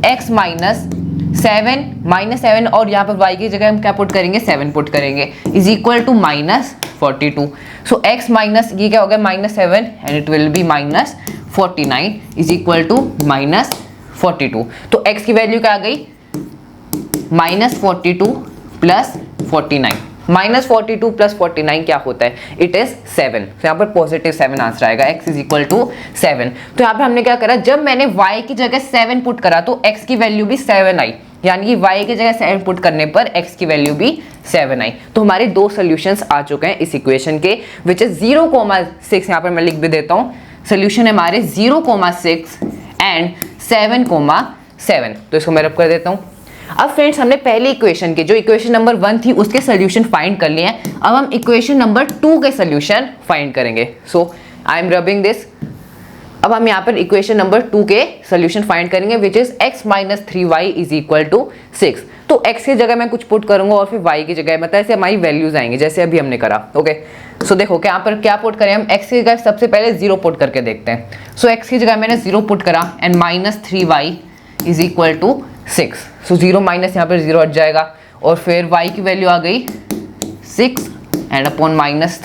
x माइनस 7 और यहाँ पर y की जगह हम क्या पुट करेंगे 7 पुट करेंगे, is equal to minus 42। So x minus ये क्या हो गया minus 7 and it will be minus 49 is equal to minus 42। तो x की वैल्यू क्या आ गई माइनस 42 प्लस 49। माइनस 42 प्लस 49 क्या होता है, इट इज 7। तो यहाँ पर पॉजिटिव 7 आंसर आएगा, x इज इक्वल टू 7। तो यहाँ पर हमने क्या करा, जब मैंने y की जगह 7 पुट करा तो x की वैल्यू भी 7 आई, यानी कि y की जगह 7 पुट करने पर x की वैल्यू भी 7 आई। तो हमारे दो सोल्यूशंस आ चुके हैं इस इक्वेशन के, विच इज 0,6। यहाँ पर मैं लिख भी देता हूँ, सोल्यूशन है हमारे 0,6 एंड 7,7। तो इसको मैं रब कर देता हूँ। अब फ्रेंड्स, हमने पहली इक्वेशन के जो इक्वेशन नंबर 1 थी उसके सोल्यूशन फाइंड कर लिए हैं। अब हम इक्वेशन नंबर 2 के सोल्यूशन फाइंड करेंगे। सो आई एम रबिंग दिस। अब हम यहाँ पर इक्वेशन नंबर 2 के सोल्यूशन फाइंड करेंगे, which is x minus 3y is equal to 6। तो x की जगह मैं कुछ पुट करूंगा और फिर y की जगह मतलब ऐसे हमारी वैल्यूज आएंगी जैसे अभी हमने करा। ओके, सो देखो क्या यहाँ पर क्या पुट करें हम, x की जगह सबसे पहले 0 पुट करके देखते हैं। सो x की जगह मैंने 0 पुट करा and minus 3y is equal to 6। So 0 minus यहाँ पर 0 हट जाएगा, और फिर y की वैल्यू आ गई 6 and upon minus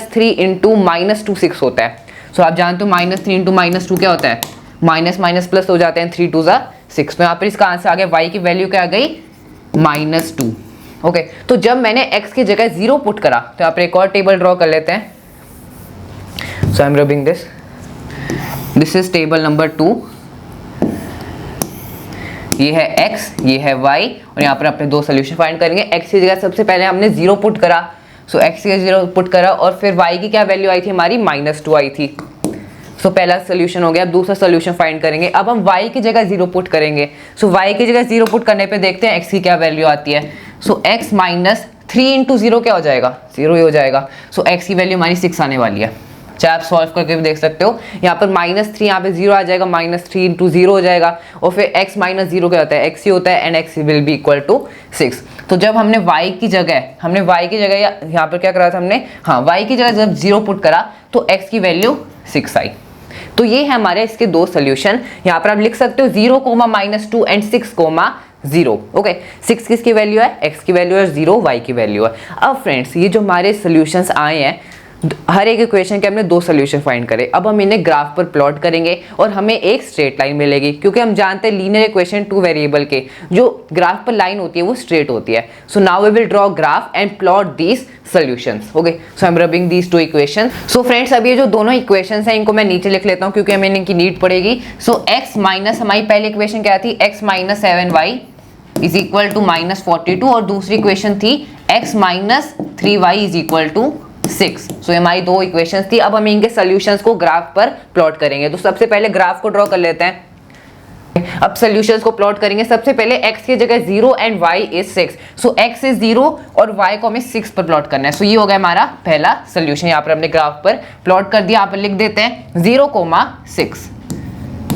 3 into minus 2 6 होता है। सो आप जानते हो माइनस 3 इंटू माइनस 2 क्या होता है, माइनस माइनस प्लस हो जाते हैं, 3 2 ज़ा 6। तो यहाँ पर इसका आंसर आ गया, y की वैल्यू क्या आ गई -2। ओके, तो जब मैंने x की जगह 0 पुट करा तो यहाँ पर एक और टेबल ड्रॉ कर लेते हैं। So I am rubbing this is table number 2। ये है x, ये है y, और यहाँ पर अपने दो सोल्यूशन फाइंड करेंगे। x की जगह सबसे पहले हमने 0 पुट करा, सो x की जगह 0 पुट करा, और फिर y की क्या वैल्यू आई थी हमारी -2 आई थी। सो पहला सोल्यूशन हो गया। अब दूसरा सोल्यूशन फाइंड करेंगे। अब हम y की जगह 0 पुट करेंगे। सो y की जगह 0 पुट करने पे देखते हैं x की क्या वैल्यू आती है। सो x माइनस 3 इंटू 0 क्या हो जाएगा, 0 ही हो जाएगा। सो x की वैल्यू हमारी 6 आने वाली है। चाहे आप सॉल्व करके भी देख सकते हो। यहाँ पर -3 यहाँ पे 0 आ जाएगा, -3 इंटू 0 हो जाएगा, और फिर x माइनस 0 क्या होता है, x ही होता है, and x will be equal to 6। तो जब हमने y की जगह यहाँ पर क्या करा था हमने, हाँ y की जगह जब 0 पुट करा तो x की वैल्यू 6 आई। तो ये है हमारे इसके दो सोल्यूशन। यहाँ पर आप लिख सकते हो 0, -2 एंड 6, 0। ओके, 6 किसकी वैल्यू है, x की वैल्यू है, 0 y की वैल्यू है। अब फ्रेंड्स ये जो हमारे सोल्यूशंस आए हैं, हर एक इक्वेशन के हमने दो सोल्यूशन फाइंड करे। अब हम इन्हें ग्राफ पर प्लॉट करेंगे और हमें एक स्ट्रेट लाइन मिलेगी, क्योंकि हम जानते हैं लीनियर इक्वेशन टू वेरिएबल के जो ग्राफ पर लाइन होती है वो स्ट्रेट होती है। So now we will draw graph and plot these solutions. Okay, so I am rubbing these two equation. सो फ्रेंड्स अब ये जो दोनों इक्वेशंस हैं इनको मैं नीचे लिख लेता हूँ, क्योंकि हमें इनकी नीड पड़ेगी। सो x माइनस, हमारी पहली इक्वेशन क्या थी, x minus 7y is equal to -42, और दूसरी इक्वेशन थी x minus 3y is equal to 6। So हमारी दो इक्वेशंस थी। अब हम इनके सॉल्यूशंस को ग्राफ पर प्लॉट करेंगे। तो सबसे पहले ग्राफ को ड्रॉ कर लेते हैं। अब सॉल्यूशंस को प्लॉट करेंगे। सबसे पहले x की जगह 0 and y is 6। So x is 0 और y को हमें 6 पर प्लॉट करना है। सो ये हो गया हमारा पहला सॉल्यूशन। यहाँ पर हमने ग्राफ पर प्लॉट कर दिया। यहाँ पर लिख देते हैं 0,6,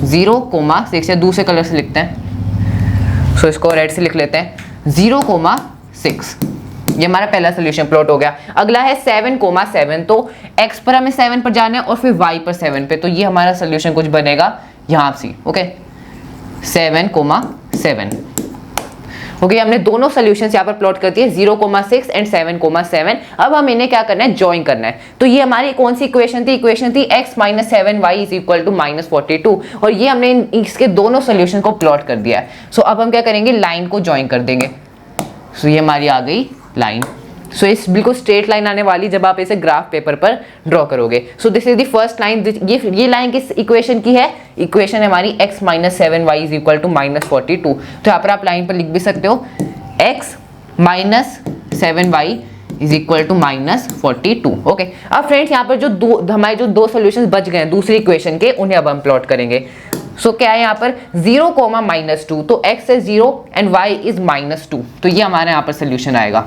0,6 या दूसरे कलर से लिखते हैं। सो इसको रेड से लिख लेते हैं 0,6। ये हमारा पहला सोल्यूशन प्लॉट हो गया। अगला है 7,7। तो x पर हमें 7 पर जाना है और फिर y पर 7 पे। तो ये हमारा सोल्यूशन कुछ बनेगा यहाँ से। ओके, 7,7। ओके, हमने दोनों सॉल्यूशंस यहाँ पर प्लॉट कर दिए, 0,6 एंड 7,7। अब हम इन्हें क्या करना है, ज्वाइन करना है। तो ये हमारी कौन सी इक्वेशन थी, इक्वेशन थी x minus 7y is equal to -42, और ये हमने इसके दोनों सॉल्यूशन को प्लॉट कर दिया है। सो अब हम क्या करेंगे, लाइन को ज्वाइन कर देंगे। सो ये हमारी आ गई लाइन। सो इस बिल्कुल स्ट्रेट लाइन आने वाली जब आप इसे ग्राफ पेपर पर ड्रॉ करोगे। So this is the first line. ये लाइन किस इक्वेशन की है, इक्वेशन है हमारी x minus 7y is equal to -42। तो यहाँ पर आप लाइन पर लिख भी सकते हो x minus 7y is equal to -42। Okay, अब फ्रेंड्स यहाँ पर जो हमारे जो दो सोल्यूशन बच गए हैं दूसरी इक्वेशन के, उन्हें अब हम प्लॉट करेंगे। सो क्या है यहाँ पर 0, -2। तो x है 0 एंड y इज -2। तो ये हमारे यहाँ पर सोल्यूशन आएगा।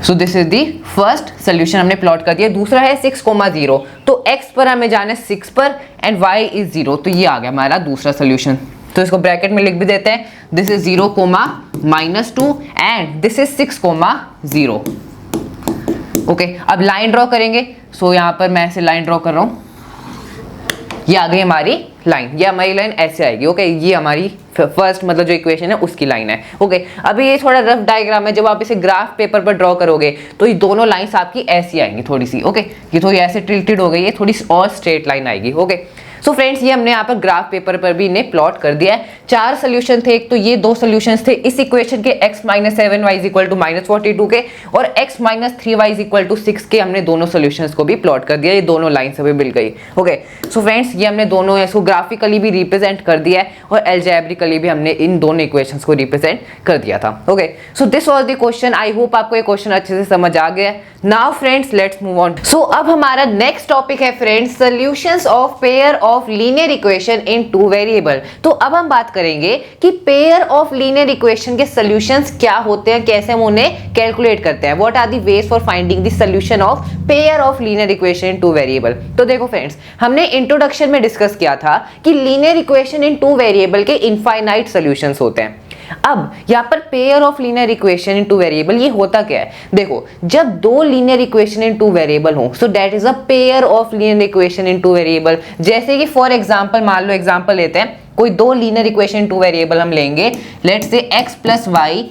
सो this is the first solution, हमने प्लॉट कर दिया। दूसरा है 6,0। तो x पर हमें जाना है 6 पर एंड y इज 0। तो ये आ गया हमारा दूसरा सोल्यूशन। तो इसको ब्रैकेट में लिख भी देते हैं, this is 0, -2 and this is 6,0। Okay, अब लाइन ड्रॉ करेंगे। सो यहाँ पर मैं ऐसे लाइन ड्रॉ कर रहा हूँ। ये आ गई हमारी लाइन, ये हमारी लाइन ऐसे आएगी। ओके, ये हमारी फर्स्ट मतलब जो इक्वेशन है उसकी लाइन है। ओके, अभी ये थोड़ा रफ डायग्राम है। जब आप इसे ग्राफ पेपर पर ड्रॉ करोगे तो ये दोनों लाइंस आपकी ऐसी आएंगी थोड़ी सी। ओके, ये थोड़ी ऐसे टिल्टेड हो गई है, थोड़ी और स्ट्रेट लाइन आएगी। ओके, सो फ्रेंड्स ये हमने यहाँ पर ग्राफ पेपर पर भी इन्हें प्लॉट कर दिया है। 4 सोल्यूशन थे। एक तो ये दो सोल्यूशंस थे इस इक्वेशन के, x minus 7y is equal to -42 के, और x minus 3y is equal to 6 के। हमने दोनों सोल्यूशंस को भी प्लॉट कर दिया। ये दोनों लाइन्स अभी मिल गई। ओके, सो फ्रेंड्स ये हमने दोनों इसको ग्राफिकली भी रिप्रेजेंट कर दिया है और एल्जेब्रिकली भी हमने इन दोनों इक्वेशंस को रिप्रेजेंट कर दिया था। Okay, so this was the question. I hope आपको ये क्वेश्चन अच्छे से समझ आ गया। Now friends let's move on. So अब हमारा नेक्स्ट टॉपिक है friends, solutions of pair of linear equation in two variable. तो अब हम बात करेंगे कि पेयर ऑफ लीनियर इक्वेशन के सॉल्यूशंस क्या होते हैं, कैसे हम उन्हें कैलकुलेट करते हैं। What are the ways for finding the solution of pair of linear equation in two variable. तो देखो फ्रेंड्स, हमने इंट्रोडक्शन में डिस्कस किया था कि linear equation in two variable के इनफाइनाइट सॉल्यूशंस होते हैं। अब यहाँ पर pair of linear equation in two variable, ये होता क्या है, देखो जब दो linear equation in two variable हो, so that is a pair of linear equation in two variable. जैसे कि फॉर एग्जांपल, मान लो एग्जांपल लेते हैं, कोई दो लीनियर इक्वेशन टू वेरिएबल हम लेंगे। Let's say x plus Y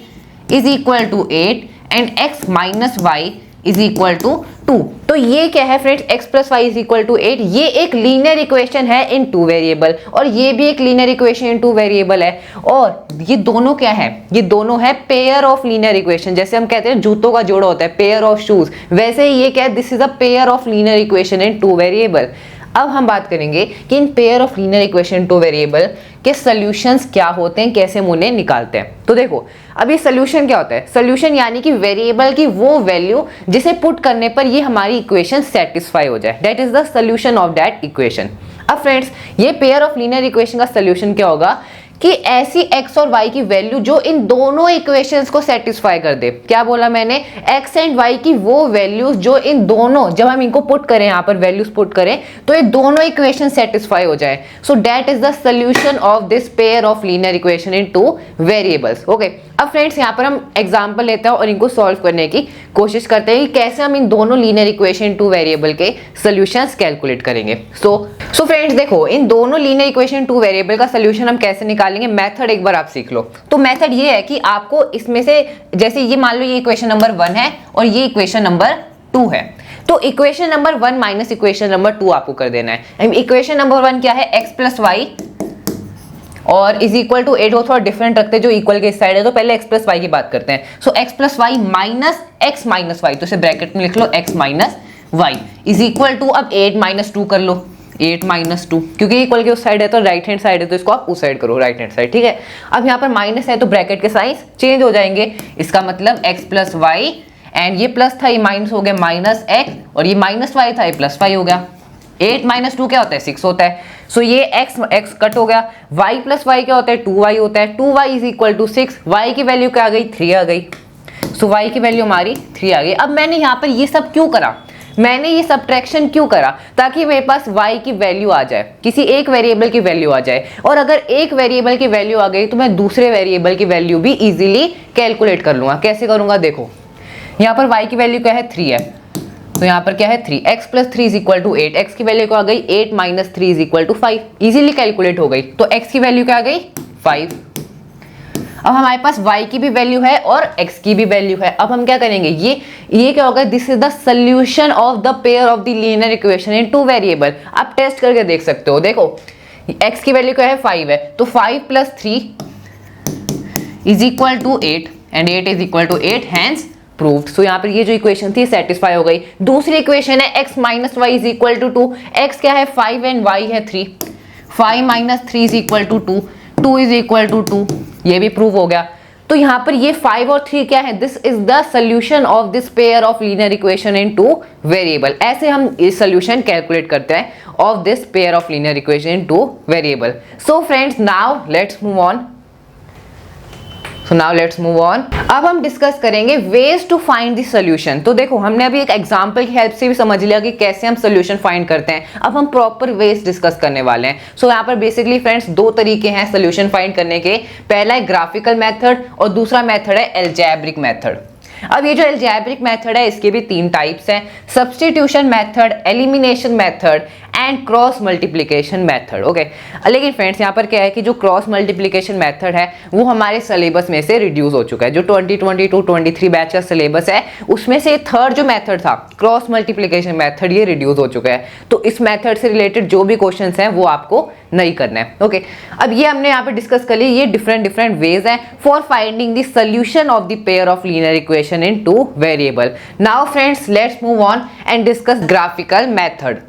is equal to 8 and x minus Y is equal to 2। तो ये क्या है friends, x plus Y is equal to 8, ये एक लीनियर इक्वेशन है इन टू वेरिएबल, और ये भी एक linear equation in two variable है। और ये दोनों क्या है, ये दोनों है पेयर ऑफ लीनियर इक्वेशन। जैसे हम कहते हैं जूतों का जोड़ा होता है, पेयर ऑफ शूज, वैसे ही ये क्या है, this is a pair of linear equation in two variable. अब हम बात करेंगे कि in pair of linear equation two variable के सॉल्यूशंस क्या होते हैं, कैसे हम उन्हें निकालते हैं। तो देखो अब ये सॉल्यूशन क्या होता है, सॉल्यूशन यानी कि वेरिएबल की वो वैल्यू जिसे पुट करने पर ये हमारी इक्वेशन सेटिस्फाई हो जाए, that is the solution of that equation. अब फ्रेंड्स ये पेयर ऑफ लीनियर इक्वेशन का सॉल्यूशन क्या होगा कि ऐसी x और y की वैल्यू जो इन दोनों इक्वेशंस को सेटिस्फाई कर दे। क्या बोला मैंने? x एंड y की वो वैल्यूज जो इन दोनों, जब हम इनको पुट करें, यहाँ पर वैल्यूज पुट करें तो ये दोनों इक्वेशन सेटिस्फाई हो जाए। सो that is the solution of this pair of linear equation in two variables. Okay, अब फ्रेंड्स यहाँ पर हम एग्जांपल लेते हैं और इनको सॉल्व करने की कोशिश करते हैं कि कैसे हम इन दोनों linear equation in two variable के सॉल्यूशंस कैलकुलेट करेंगे। सो फ्रेंड्स देखो, इन दोनों लीनियर इक्वेशन टू वेरिएबल का सॉल्यूशन हम कैसे निकालेंगे, मेथड एक बार आप सीख लो। तो मेथड ये है कि आपको इसमें से, जैसे ये मान लो ये इक्वेशन नंबर 1 है और ये इक्वेशन नंबर 2 है, तो equation number 1 minus equation number 2 आपको कर देना है। इक्वेशन नंबर 1 क्या है? x प्लस वाई और इज इक्वल टू 8 हो, थोड़ा डिफरेंट रखते हैं जो इक्वल के इस साइड है, तो पहले x प्लस वाई की बात करते हैं। So x plus y minus x minus y, तो इसे ब्रैकेट में लिख लो x minus Y is equal to, अब 8 माइनस 2 कर लो, 8 माइनस 2, क्योंकि इक्वल के उस साइड है तो राइट हैंड साइड है तो इसको आप उस साइड करो, राइट हैंड साइड, ठीक है। अब यहाँ पर माइनस है तो ब्रैकेट के साइज चेंज हो जाएंगे, इसका मतलब x प्लस वाई एंड ये प्लस था, ये माइनस हो गया माइनस x, और ये माइनस वाई था, ये प्लस वाई हो गया। 8 माइनस 2 क्या होता है? 6 होता है। सो ये x कट हो गया, y प्लस वाई क्या होता है? 2y होता है। 2y is equal to 6, y की वैल्यू क्या आ गई? 3 आ गई। सो y की वैल्यू हमारी 3 आ गई। अब मैंने यहाँ पर ये सब क्यों करा? मैंने ये सब्ट्रैक्शन क्यों करा? ताकि मेरे पास y की वैल्यू आ जाए, किसी एक वेरिएबल की वैल्यू आ जाए, और अगर एक वेरिएबल की वैल्यू आ गई तो मैं दूसरे वेरिएबल की वैल्यू भी इजीली कैलकुलेट कर लूंगा। कैसे करूंगा? देखो, यहाँ पर y की वैल्यू क्या है? 3 है, तो यहाँ पर क्या है? 3, x plus 3 is equal to 8, x की वैल्यू क्या आ गई? 8 minus 3 is equal to 5, easily calculate हो गई। तो x की वैल्यू क्या आ गई? 5। अब हमारे पास y की भी वैल्यू है और x की भी वैल्यू है। अब हम क्या करेंगे? ये क्या होगा? This is the solution of the pair of the linear equation in two variable. आप टेस्ट करके देख सकते हो। देखो, x की वैल्यू क्या है? 5 है, तो 5 plus 3 is equal to 8 and 8 is equal to 8, hence proved. So यहाँ पर ये जो इक्वेशन थी सेटिस्फाई हो गई। दूसरी इक्वेशन है x minus Y is equal to 2, x क्या है? 5 एंड y है 3, 5 minus 3 is equal to 2, 2 is equal to 2, ये भी प्रूव हो गया। तो यहाँ पर ये 5 और 3 क्या है? This is the solution of this pair of linear equation in two variable. ऐसे हम इस सोल्यूशन कैलकुलेट करते हैं of this pair of linear equation in two variable. So friends, now let's move on. अब हम डिस्कस करेंगे ways to find the solution. तो देखो, हमने अभी एक एग्जांपल की हेल्प से भी समझ लिया कि कैसे हम सॉल्यूशन फाइंड करते हैं। अब हम प्रॉपर वेज डिस्कस करने वाले हैं। सो यहाँ पर बेसिकली फ्रेंड्स 2 तरीके हैं सॉल्यूशन फाइंड करने के। पहला है ग्राफिकल मेथड और दूसरा मेथड है अलजेब्रिक मेथड। अब ये जो अलजेब्रिक मेथड है इसके भी 3 टाइप्स हैं, substitution method, elimination method and cross multiplication method. Okay, लेकिन फ्रेंड्स यहाँ पर क्या है कि जो क्रॉस मल्टीप्लिकेशन मेथड है वो हमारे सिलेबस में से रिड्यूस हो चुका है। जो 2022-23 बैच का सिलेबस है उसमें से थर्ड जो मेथड था क्रॉस मल्टीप्लिकेशन मेथड, ये रिड्यूस हो चुका है। तो इस मेथड से रिलेटेड जो भी क्वेश्चंस हैं वो आपको नहीं करना है। ओके, अब ये हमने यहाँ पे डिस्कस कर लिया, ये डिफरेंट वेज हैं for finding the solution of the pair of linear equation in two variable. Now friends, let's move on and discuss graphical method.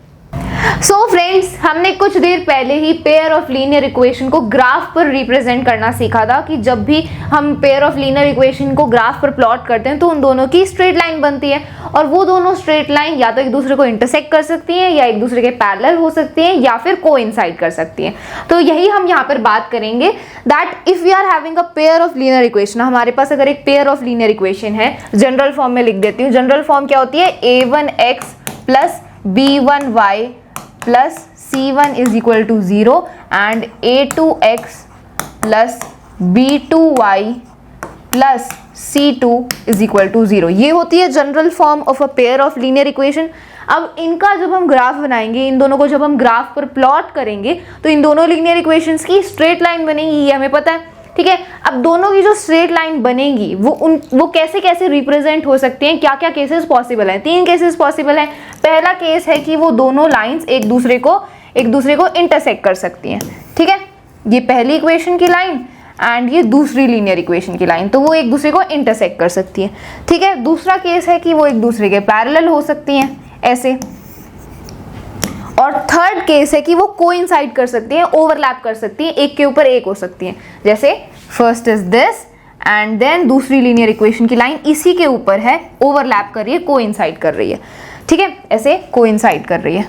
So friends, हमने कुछ देर पहले ही पेयर ऑफ लीनियर इक्वेशन को graph पर represent करना सीखा था कि जब भी हम पेयर ऑफ लीनियर इक्वेशन को ग्राफ पर प्लॉट करते हैं तो उन दोनों की स्ट्रेट लाइन बनती है, और वो दोनों स्ट्रेट लाइन या तो एक दूसरे को इंटरसेक्ट कर सकती हैं, या एक दूसरे के पैरेलल हो सकती हैं, या फिर कोइंसाइड कर सकती हैं। तो यही हम यहाँ पर बात करेंगे that if we are having a pair of linear equation, हमारे पास अगर एक पेयर ऑफ लीनियर इक्वेशन है, जनरल फॉर्म में लिख देती हूँ। जनरल फॉर्म क्या होती है? a1x plus b1y plus c1 is equal to 0 and a2x plus b2y plus c2 is equal to 0। ये होती है general form of a pair of linear equation. अब इनका जब हम ग्राफ बनाएंगे, इन दोनों को जब हम ग्राफ पर प्लॉट करेंगे तो इन दोनों लीनियर इक्वेशंस की स्ट्रेट लाइन बनेगी, ये हमें पता है, ठीक है। अब दोनों की जो स्ट्रेट लाइन बनेगी वो कैसे कैसे रिप्रेजेंट हो सकते हैं, क्या क्या केसेस पॉसिबल हैं? 3 केसेस पॉसिबल हैं। पहला केस है कि वो दोनों लाइंस एक दूसरे को इंटरसेक्ट कर सकती हैं, ठीक है। ये पहली इक्वेशन की लाइन एंड ये दूसरी लीनियर इक्वेशन की लाइन, तो वो एक दूसरे को इंटरसेक्ट कर सकती है, ठीक है। दूसरा केस है कि वो एक दूसरे के पैरेलल हो सकती हैं ऐसे, और थर्ड केस है कि वो कोइंसाइड कर सकती हैं, ओवरलैप कर सकती हैं, एक के ऊपर एक हो सकती हैं। जैसे first is this and then दूसरी लीनियर इक्वेशन की लाइन इसी के ऊपर है, ओवरलैप कर रही है, कोइंसाइड कर रही है, ठीक है, ऐसे कोइंसाइड कर रही है,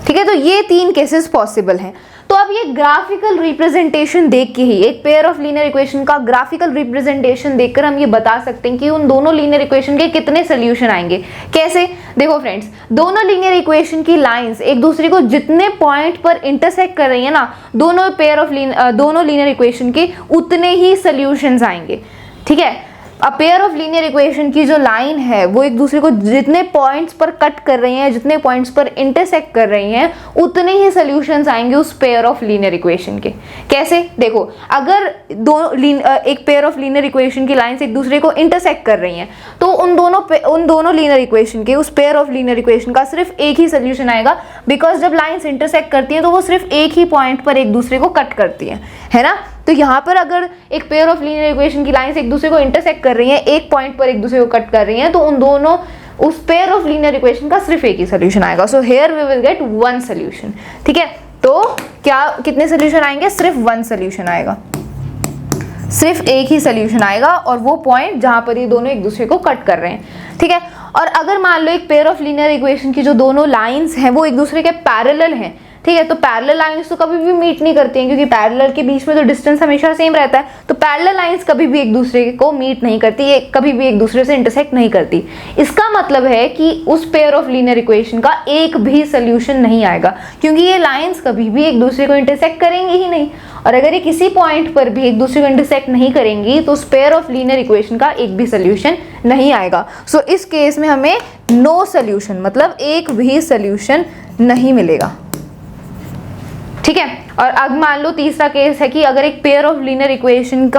ठीक है। तो ये 3 केसेस पॉसिबल हैं। तो अब ये ग्राफिकल रिप्रेजेंटेशन देख के ही, एक पेयर ऑफ लीनियर इक्वेशन का ग्राफिकल रिप्रेजेंटेशन देखकर हम ये बता सकते हैं कि उन दोनों लीनियर इक्वेशन के कितने सोल्यूशन आएंगे। कैसे? देखो फ्रेंड्स, दोनों लीनियर इक्वेशन की लाइंस एक दूसरे को जितने पॉइंट पर इंटरसेक्ट कर रही है ना, दोनों लीनियर इक्वेशन के उतने ही सोल्यूशंस आएंगे। ठीक है, अ पेयर ऑफ लीनियर इक्वेशन की जो लाइन है वो एक दूसरे को जितने पॉइंट्स पर कट कर रही हैं, जितने पॉइंट्स पर इंटरसेक्ट कर रही हैं, उतने ही सॉल्यूशंस आएंगे उस पेयर ऑफ लीनियर इक्वेशन के। कैसे? देखो, अगर एक पेयर ऑफ लीनियर इक्वेशन की लाइंस एक दूसरे को इंटरसेक्ट कर रही हैं तो उन दोनों लीनियर इक्वेशन के, उस पेयर ऑफ लीनियर इक्वेशन का सिर्फ एक ही सोल्यूशन आएगा, बिकॉज जब लाइंस इंटरसेक्ट करती हैं तो वो सिर्फ एक ही पॉइंट पर एक दूसरे को कट करती हैं, है ना। तो यहाँ पर अगर एक पेयर ऑफ लीनियर इक्वेशन की लाइंस एक दूसरे को इंटरसेक्ट कर रही हैं, एक पॉइंट पर एक दूसरे को कट कर रही हैं, तो उन दोनों उस पेयर ऑफ लीनियर इक्वेशन का सिर्फ एक ही सोल्यूशन आएगा। So here we will get one solution. ठीक है, तो क्या कितने सोल्यूशन आएंगे? सिर्फ वन सोल्यूशन आएगा, सिर्फ एक ही सोल्यूशन आएगा, और वो पॉइंट जहां पर ये दोनों एक दूसरे को कट कर रहे हैं। ठीक है, और अगर मान लो एक पेयर ऑफ लीनियर इक्वेशन की जो दोनों लाइंस हैं वो एक दूसरे के पैरेलल हैं, ठीक है, तो पैरेलल लाइंस तो कभी भी मीट नहीं करती हैं, क्योंकि पैरेलल के बीच में तो डिस्टेंस हमेशा सेम रहता है, तो पैरेलल लाइंस कभी भी एक दूसरे को मीट नहीं करती, ये कभी भी एक दूसरे से इंटरसेक्ट नहीं करती। इसका मतलब है कि उस पेयर ऑफ लीनियर इक्वेशन का एक भी सोल्यूशन नहीं आएगा, क्योंकि ये लाइंस कभी भी एक दूसरे को इंटरसेक्ट करेंगी ही नहीं, और अगर ये किसी पॉइंट पर भी एक दूसरे को इंटरसेक्ट नहीं करेंगी तो उस पेयर ऑफ लीनियर इक्वेशन का एक भी सोल्यूशन नहीं आएगा। सो इस केस में हमें नो सोल्यूशन, मतलब एक भी सोल्यूशन नहीं मिलेगा। ठीक है, और अब मान लो तीसरा केस है कि अगर एक पेयर ऑफ लीनियर इक्वेशन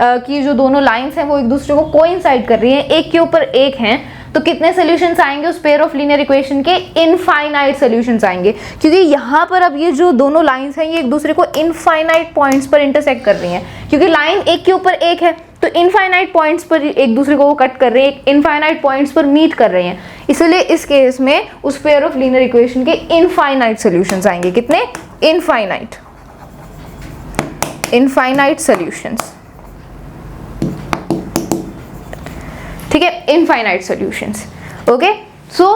की जो दोनों लाइंस हैं वो एक दूसरे को कोइंसाइड कर रही हैं, एक के ऊपर एक हैं, तो कितने सॉल्यूशंस आएंगे उस पेयर ऑफ लीनियर इक्वेशन के? इनफाइनाइट सॉल्यूशंस आएंगे, क्योंकि यहाँ पर अब ये जो दोनों लाइंस हैं ये एक दूसरे को इनफाइनाइट पॉइंट्स पर इंटरसेक्ट कर रही हैं, क्योंकि लाइन एक के ऊपर एक है, तो इनफाइनाइट पॉइंट्स पर एक दूसरे को वो कट कर रहे हैं, इनफाइनाइट पॉइंट्स पर मीट कर रहे हैं, इसलिए इस केस में उस पेयर ऑफ लीनियर इक्वेशन के इनफाइनाइट सॉल्यूशंस आएंगे। कितने? Infinite solutions. ठीक है, इनफाइनाइट सॉल्यूशंस। ओके, सो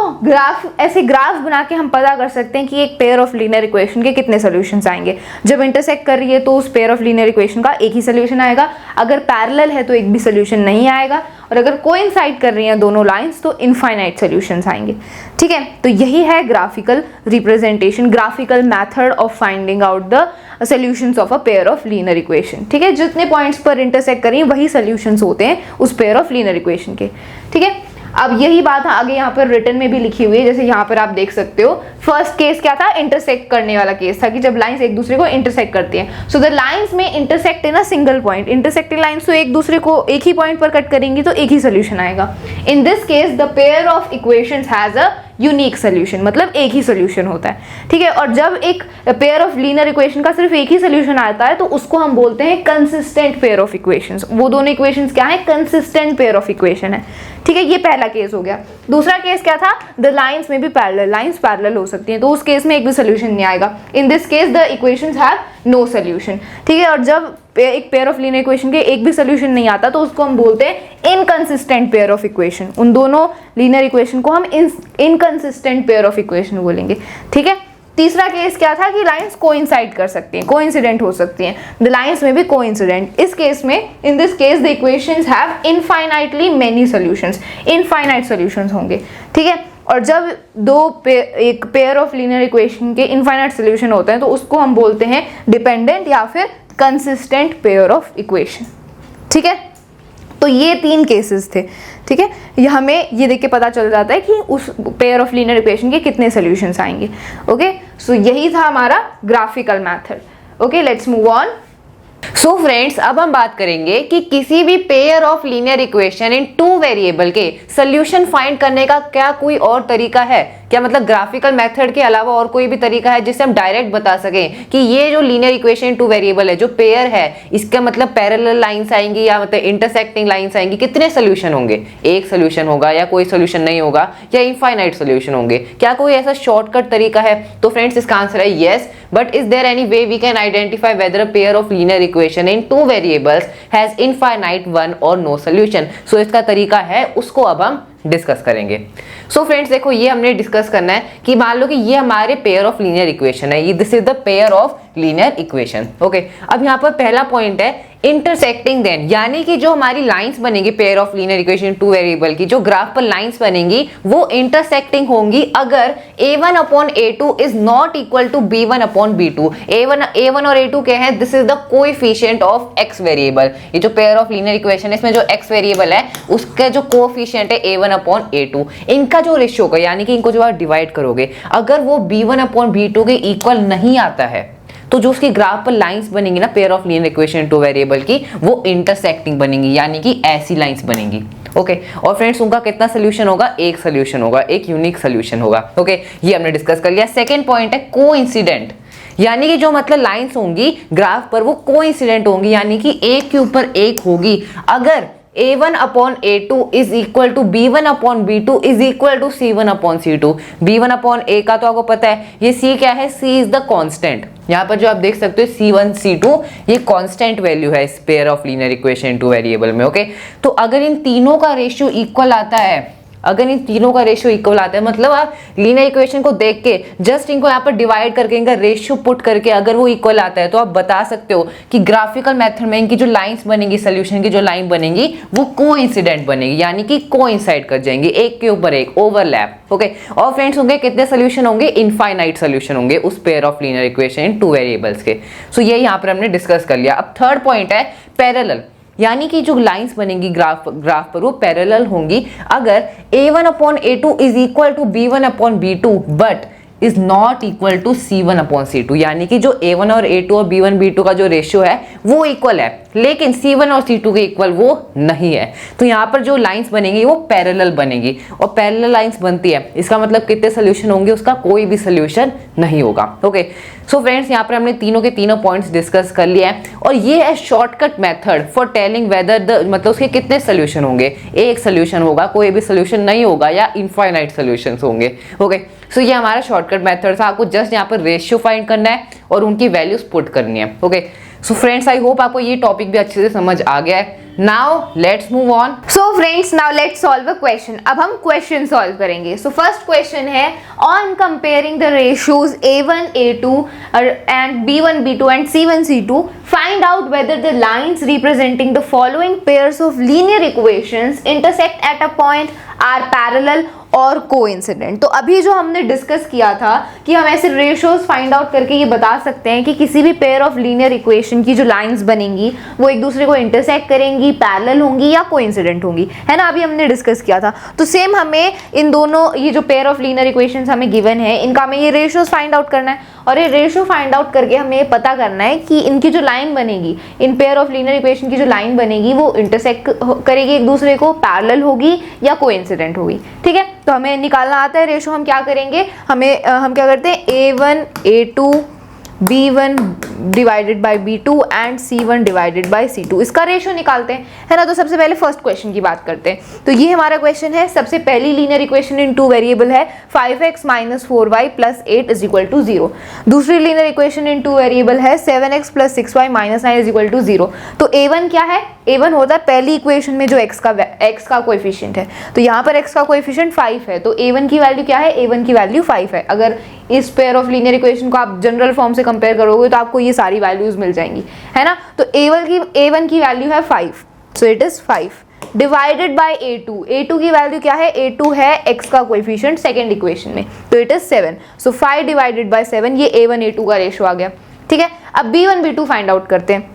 ऐसे ग्राफ बना के हम पता कर सकते हैं कि एक पेयर ऑफ लीनियर इक्वेशन के कितने सॉल्यूशंस आएंगे। जब इंटरसेक्ट कर रही है तो उस पेयर ऑफ लीनियर इक्वेशन का एक ही सॉल्यूशन आएगा, अगर पैरेलल है तो एक भी सॉल्यूशन नहीं आएगा, और अगर कोइंसाइड कर रही हैं दोनों लाइंस तो इनफाइनाइट सॉल्यूशंस आएंगे। ठीक है, तो यही है graphical representation, graphical method of finding out the solutions of a pair of linear equation. ठीक है, जितने पॉइंट्स पर इंटरसेक्ट करें वही सॉल्यूशंस होते हैं उस पेयर ऑफ लीनियर इक्वेशन के। ठीक है, अब यही बात आगे यहाँ पर रिटन में भी लिखी हुई है, जैसे यहाँ पर आप देख सकते हो। फर्स्ट केस क्या था? इंटरसेक्ट करने वाला केस था, कि जब लाइंस एक दूसरे को इंटरसेक्ट करती हैं। सो द लाइंस में intersect in a single point, intersecting lines तो एक दूसरे को एक ही पॉइंट पर कट करेंगी तो एक ही सोल्यूशन आएगा। In this case the pair of equations has a unique solution, मतलब एक ही सोल्यूशन होता है। ठीक है, और जब एक पेयर ऑफ लीनियर इक्वेशन का सिर्फ एक ही सोल्यूशन आता है तो उसको हम बोलते हैं कंसिस्टेंट पेयर ऑफ इक्वेशंस। वो दोनों इक्वेशंस क्या है? कंसिस्टेंट पेयर ऑफ इक्वेशन है। ठीक है, ये पहला केस हो गया। दूसरा केस क्या था? द लाइंस में भी पैरेलल, लाइंस पैरेलल हो सकती हैं, तो उस केस में एक भी सोल्यूशन नहीं आएगा। In this case the equations have no solution. ठीक है, और जब एक पेयर ऑफ लीनियर इक्वेशन के एक भी सोल्यूशन नहीं आता तो उसको हम बोलते हैं इनकंसिस्टेंट पेयर ऑफ इक्वेशन। उन दोनों लीनियर इक्वेशन को हम इनकंसिस्टेंट पेयर ऑफ इक्वेशन बोलेंगे। ठीक है, तीसरा केस क्या था कि लाइंस कोइंसाइड कर सकती हैं, कोइंसिडेंट हो सकती हैं, द लाइंस में भी कोइंसिडेंट। इस केस में, इन this case the equations have infinitely many solutions, infinite solutions होंगे। ठीक है, और जब एक पेयर ऑफ लीनियर इक्वेशन के इनफाइनाइट सॉल्यूशन होते हैं तो उसको हम बोलते हैं डिपेंडेंट या फिर कंसिस्टेंट पेयर ऑफ इक्वेशन। ठीक है, तो ये तीन केसेस थे। ठीक है, ये हमें ये देख के पता चल जाता है कि उस पेयर ऑफ लीनियर इक्वेशन के कितने सॉल्यूशंस आएंगे। ओके, सो यही था हमारा graphical method. Okay, let's move on. So friends, अब हम बात करेंगे कि किसी भी pair of linear equation in two variable के सोल्यूशन फाइंड करने का क्या कोई और तरीका है? क्या मतलब ग्राफिकल मेथड के अलावा और कोई भी तरीका है जिससे हम डायरेक्ट बता सकें कि ये जो linear equation in two variable है, जो पेयर है, इसका मतलब पैरेलल लाइंस आएंगी या मतलब इंटरसेक्टिंग लाइंस आएंगी? कितने सोल्यूशन होंगे? एक सोल्यूशन होगा या कोई सोल्यूशन नहीं होगा या इनफाइनाइट सोल्यूशन होंगे? क्या कोई ऐसा शॉर्टकट तरीका है? तो फ्रेंड्स, इसका आंसर है yes, but is there any way we can identify whether a pair of linear equation in two variables has infinite one और नो सोल्यूशन? सो इसका तरीका है, उसको अब हम डिस्कस करेंगे। सो फ्रेंड्स देखो, ये हमने डिस्कस करना है कि मान लो कि ये हमारे पेयर ऑफ लीनियर इक्वेशन है, ये this is the pair of linear equation. Okay, अब यहाँ पर पहला पॉइंट है इंटरसेक्टिंग देन, यानी कि जो हमारी लाइंस बनेगी pair of linear equation two variable की, जो ग्राफ पर लाइंस बनेंगी वो इंटरसेक्टिंग होंगी अगर a1 upon a2 is not equal to b1 upon b2। a1 और a2 क्या है? This is the coefficient of x variable. ये जो पेयर ऑफ लीनियर इक्वेशन है इसमें जो x वेरिएबल है उसका जो कोएफिशिएंट है a1 अपॉन a2, इनका जो रेशियो होगा यानी कि इनको जो आप डिवाइड करोगे, अगर वो b1 अपॉन b2 के इक्वल नहीं आता है तो जो उसकी ग्राफ पर लाइंस बनेंगी ना pair of linear equation two variable की, वो इंटरसेक्टिंग बनेंगी, यानी कि ऐसी लाइंस बनेंगी। ओके, और फ्रेंड्स उनका कितना सोल्यूशन होगा? एक सोल्यूशन होगा, एक यूनिक सोल्यूशन होगा। ओके, ये हमने डिस्कस कर लिया। सेकंड पॉइंट है कोइंसिडेंट, यानी कि जो मतलब लाइंस होंगी ग्राफ पर वो कोइंसिडेंट होंगी, यानी कि एक के ऊपर एक होगी अगर a1 upon a2 is equal to b1 upon b2 is equal to c1 upon c2। b1 upon a का तो आपको पता है, ये c क्या है? c is the constant. यहाँ पर जो आप देख सकते हो c1 c2 ये कांस्टेंट वैल्यू है इस pair of linear equation two variable में। ओके, तो अगर इन तीनों का रेशियो इक्वल आता है, अगर इन तीनों का रेशियो इक्वल आता है, मतलब आप लीनियर इक्वेशन को देख के जस्ट इनको यहाँ पर डिवाइड करके इनका रेशियो पुट करके अगर वो इक्वल आता है तो आप बता सकते हो कि ग्राफिकल मेथड में इनकी जो लाइंस बनेंगी, सोल्यूशन की जो लाइन बनेगी वो कोइंसिडेंट बनेगी, यानी कि कोइंसाइड कर जाएंगे, एक के ऊपर एक, ओवरलैप। ओके, और फ्रेंड्स होंगे कितने सोल्यूशन होंगे? इनफाइनाइट सोल्यूशन होंगे उस pair of linear equation two variables के। सो ये यहाँ पर हमने डिस्कस कर लिया। अब थर्ड पॉइंट है पैरेलल, यानी कि जो लाइंस बनेंगी ग्राफ पर वो पैरेलल होंगी अगर a1 upon a2 is equal to b1 upon b2 but is not equal to c1 upon c2, यानी कि जो a1 और a2 और b1 b2 का जो रेशियो है वो इक्वल है लेकिन c1 और c2 के इक्वल वो नहीं है। तो यहाँ पर जो लाइंस बनेंगी वो पैरेलल बनेगी, और पैरेलल लाइंस बनती है इसका मतलब कितने सोल्यूशन होंगे? उसका कोई भी सोल्यूशन नहीं होगा। ओके, सो फ्रेंड्स यहाँ पर हमने तीनों के तीनों पॉइंट्स डिस्कस कर लिए हैं, और ये है shortcut method for telling whether the, मतलब उसके कितने सोल्यूशन होंगे? एक सोल्यूशन होगा, कोई भी सोल्यूशन नहीं होगा, या इनफाइनाइट सोल्यूशंस होंगे। ओके, सो ये हमारा शॉर्टकट मेथड था। आपको जस्ट यहाँ पर रेशियो फाइंड करना है और उनकी वैल्यूज पुट करनी है। Okay, so friends I hope आपको ये टॉपिक भी अच्छे से समझ आ गया है। Now let's move on. So friends, now let's solve a question. अब हम question solve करेंगे. So first question है on comparing the ratios a1 a2 and b1 b2 and c1 c2, find out whether the lines representing the following pairs of linear equations intersect at a point, are parallel और coincident. तो अभी जो हमने discuss किया था कि हम ऐसे रेशियोज फाइंड आउट करके ये बता सकते हैं कि किसी भी पेयर ऑफ लीनियर इक्वेशन की जो लाइंस बनेंगी वो एक दूसरे को इंटरसेक्ट करेंगी, पैरेलल होंगी या कोइंसिडेंट होंगी, है ना? अभी हमने डिस्कस किया था। तो सेम हमें इन दोनों ये जो पेयर ऑफ लीनियर इक्वेशंस हमें गिवन है इनका हमें ये रेशियोज फाइंड आउट करना है, और ये रेशियो फाइंड आउट करके हमें ये पता करना है कि इनकी जो लाइन बनेगी, in pair of linear equation की जो लाइन बनेगी वो इंटरसेक्ट करेगी एक दूसरे को, पैरेलल होगी या कोइंसिडेंट होगी। ठीक है, तो हमें निकालना आता है रेशियो। हम क्या करेंगे, हम क्या करते हैं, a1 a2 b1 divided by b2 and c1 divided by c2, इसका रेशियो निकालते हैं, है ना? तो सबसे पहले फर्स्ट क्वेश्चन की बात करते हैं। तो ये हमारा क्वेश्चन है, सबसे पहली linear equation in two variable है 5x minus 4y plus 8 is equal to 0। दूसरी linear equation in two variable है 7x plus 6y minus 9 is equal to 0। तो a1 क्या है? a1 होता है पहली इक्वेशन में जो x का कोएफिशिएंट है, तो यहाँ पर x का कोएफिशिएंट 5 है, तो a1 की वैल्यू क्या है? a1 की वैल्यू 5 है। अगर इस पेयर ऑफ लीनियर इक्वेशन को आप जनरल फॉर्म से कंपेयर करोगे तो आपको ये सारी वैल्यूज मिल जाएंगी, है ना? तो a1 की वैल्यू है 5, सो it is 5 divided by a2 की वैल्यू क्या है? a2 है x का कोएफिशिएंट सेकंड इक्वेशन में, तो it is 7, so 5 divided by 7, ये a1 a2 का रेशियो आ गया। ठीक है, अब b1 b2 फाइंड आउट करते हैं।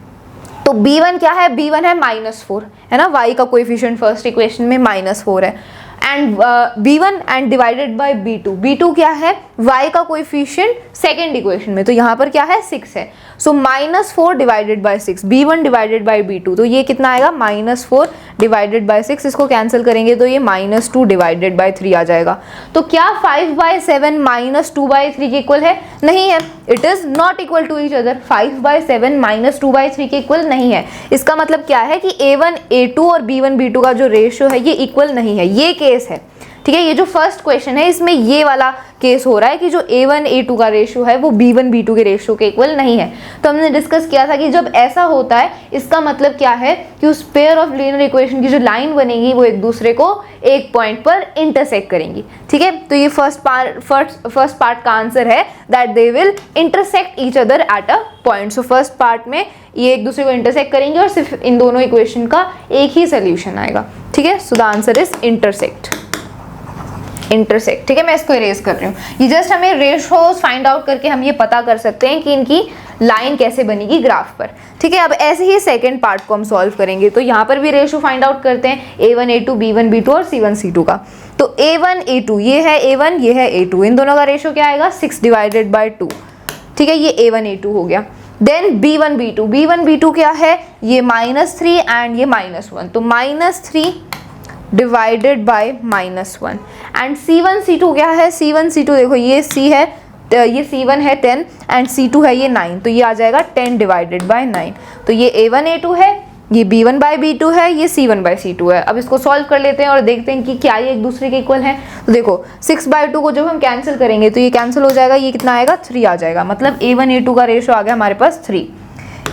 तो b1 क्या है? b1 है -4, है ना? y का कोएफिशिएंट फर्स्ट इक्वेशन में -4 है, and b1 and divided by b2 क्या है? y का कोएफिशिएंट सेकंड इक्वेशन में, तो यहाँ पर क्या है? 6 है, सो -4 divided by 6, b1 divided by b2, तो ये कितना आएगा? -4 डिवाइडेड बाय 6, इसको कैंसिल करेंगे तो ये -2 डिवाइडेड बाय 3 आ जाएगा। तो क्या 5/7 -2/3 के इक्वल है? नहीं है, it is not equal to each other. 5/7 -2/3 के इक्वल नहीं है। इसका मतलब क्या है कि a1 a2 और b1 b2 का जो रेशियो है ये इक्वल नहीं है, ये केस है। ठीक है। ये जो फर्स्ट क्वेश्चन है इसमें ये वाला केस हो रहा है कि जो A1 A2 का रेशियो है वो B1 B2 के रेशियो के इक्वल नहीं है। तो हमने डिस्कस किया था कि जब ऐसा होता है इसका मतलब क्या है कि उस पेयर ऑफ लीनियर इक्वेशन की जो लाइन बनेगी वो एक दूसरे को एक पॉइंट पर इंटरसेक्ट करेंगी। ठीक है, तो ये फर्स्ट पार्ट का आंसर है that they will intersect each other at a point. So first part में ये एक दूसरे को इंटरसेक्ट करेंगे और सिर्फ इन दोनों इक्वेशन का एक ही सोल्यूशन आएगा। ठीक है, so the answer is intersect. ठीक है, मैं इसको इरेज कर रही हूँ। ये जस्ट हमें रेशियोज फाइंड आउट करके हम ये पता कर सकते हैं कि इनकी लाइन कैसे बनेगी ग्राफ पर। ठीक है, अब ऐसे ही सेकंड पार्ट को हम सॉल्व करेंगे। तो यहाँ पर भी रेशियो फाइंड आउट करते हैं A1 A2 B1 B2 और C1 C2 का। तो A1 A2 ये है A1 ये है A2, इन दोनों का रेशियो क्या आएगा 6/2। ठीक है, ये A1 A2 हो गया। देन B1 B2 क्या है, ये -3 एंड ये -1, तो -3 divided by -1। And C1 C2 क्या है, C1 C2 देखो ये C है, ये C1 है 10 एंड C2 है ये 9, तो ये आ जाएगा 10 डिवाइडेड बाय 9। तो ये A1 A2 है, ये B1 बाय B2 है, ये C1 बाय C2 है। अब इसको सॉल्व कर लेते हैं और देखते हैं कि क्या ये एक दूसरे के इक्वल है। तो देखो 6/2 को जब हम कैंसिल करेंगे तो ये कैंसिल हो जाएगा, ये कितना आएगा 3 आ जाएगा। मतलब A1 A2 का रेशियो आ गया हमारे पास 3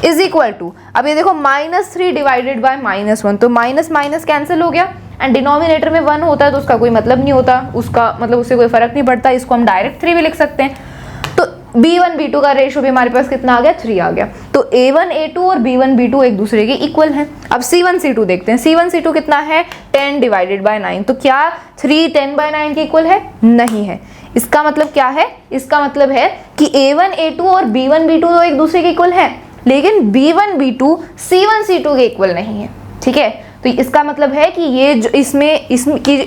इज इक्वल टू, अब ये देखो -3 डिवाइडेड बाय -1, तो माइनस माइनस कैंसिल हो गया एंड डिनोमिनेटर में 1 होता है तो उसका कोई मतलब नहीं होता, उसका मतलब उससे कोई फर्क नहीं पड़ता। इसको हम डायरेक्ट 3 भी लिख सकते हैं। तो B1 B2 का रेशियो भी हमारे पास कितना आ गया 3 आ गया। तो A1 A2 और B1 B2 एक दूसरे के इक्वल हैं। अब C1 C2 देखते हैं। C1 C2 कितना है 10 डिवाइडेड बाय 9, तो क्या 3 10/9 के इक्वल है, नहीं है। इसका मतलब क्या है, इसका मतलब है कि A1 A2 और B1 B2 तो एक दूसरे के इक्वल है, लेकिन B1 B2 C1 C2 के इक्वल नहीं है। ठीक है, तो इसका मतलब है कि ये जो इसमें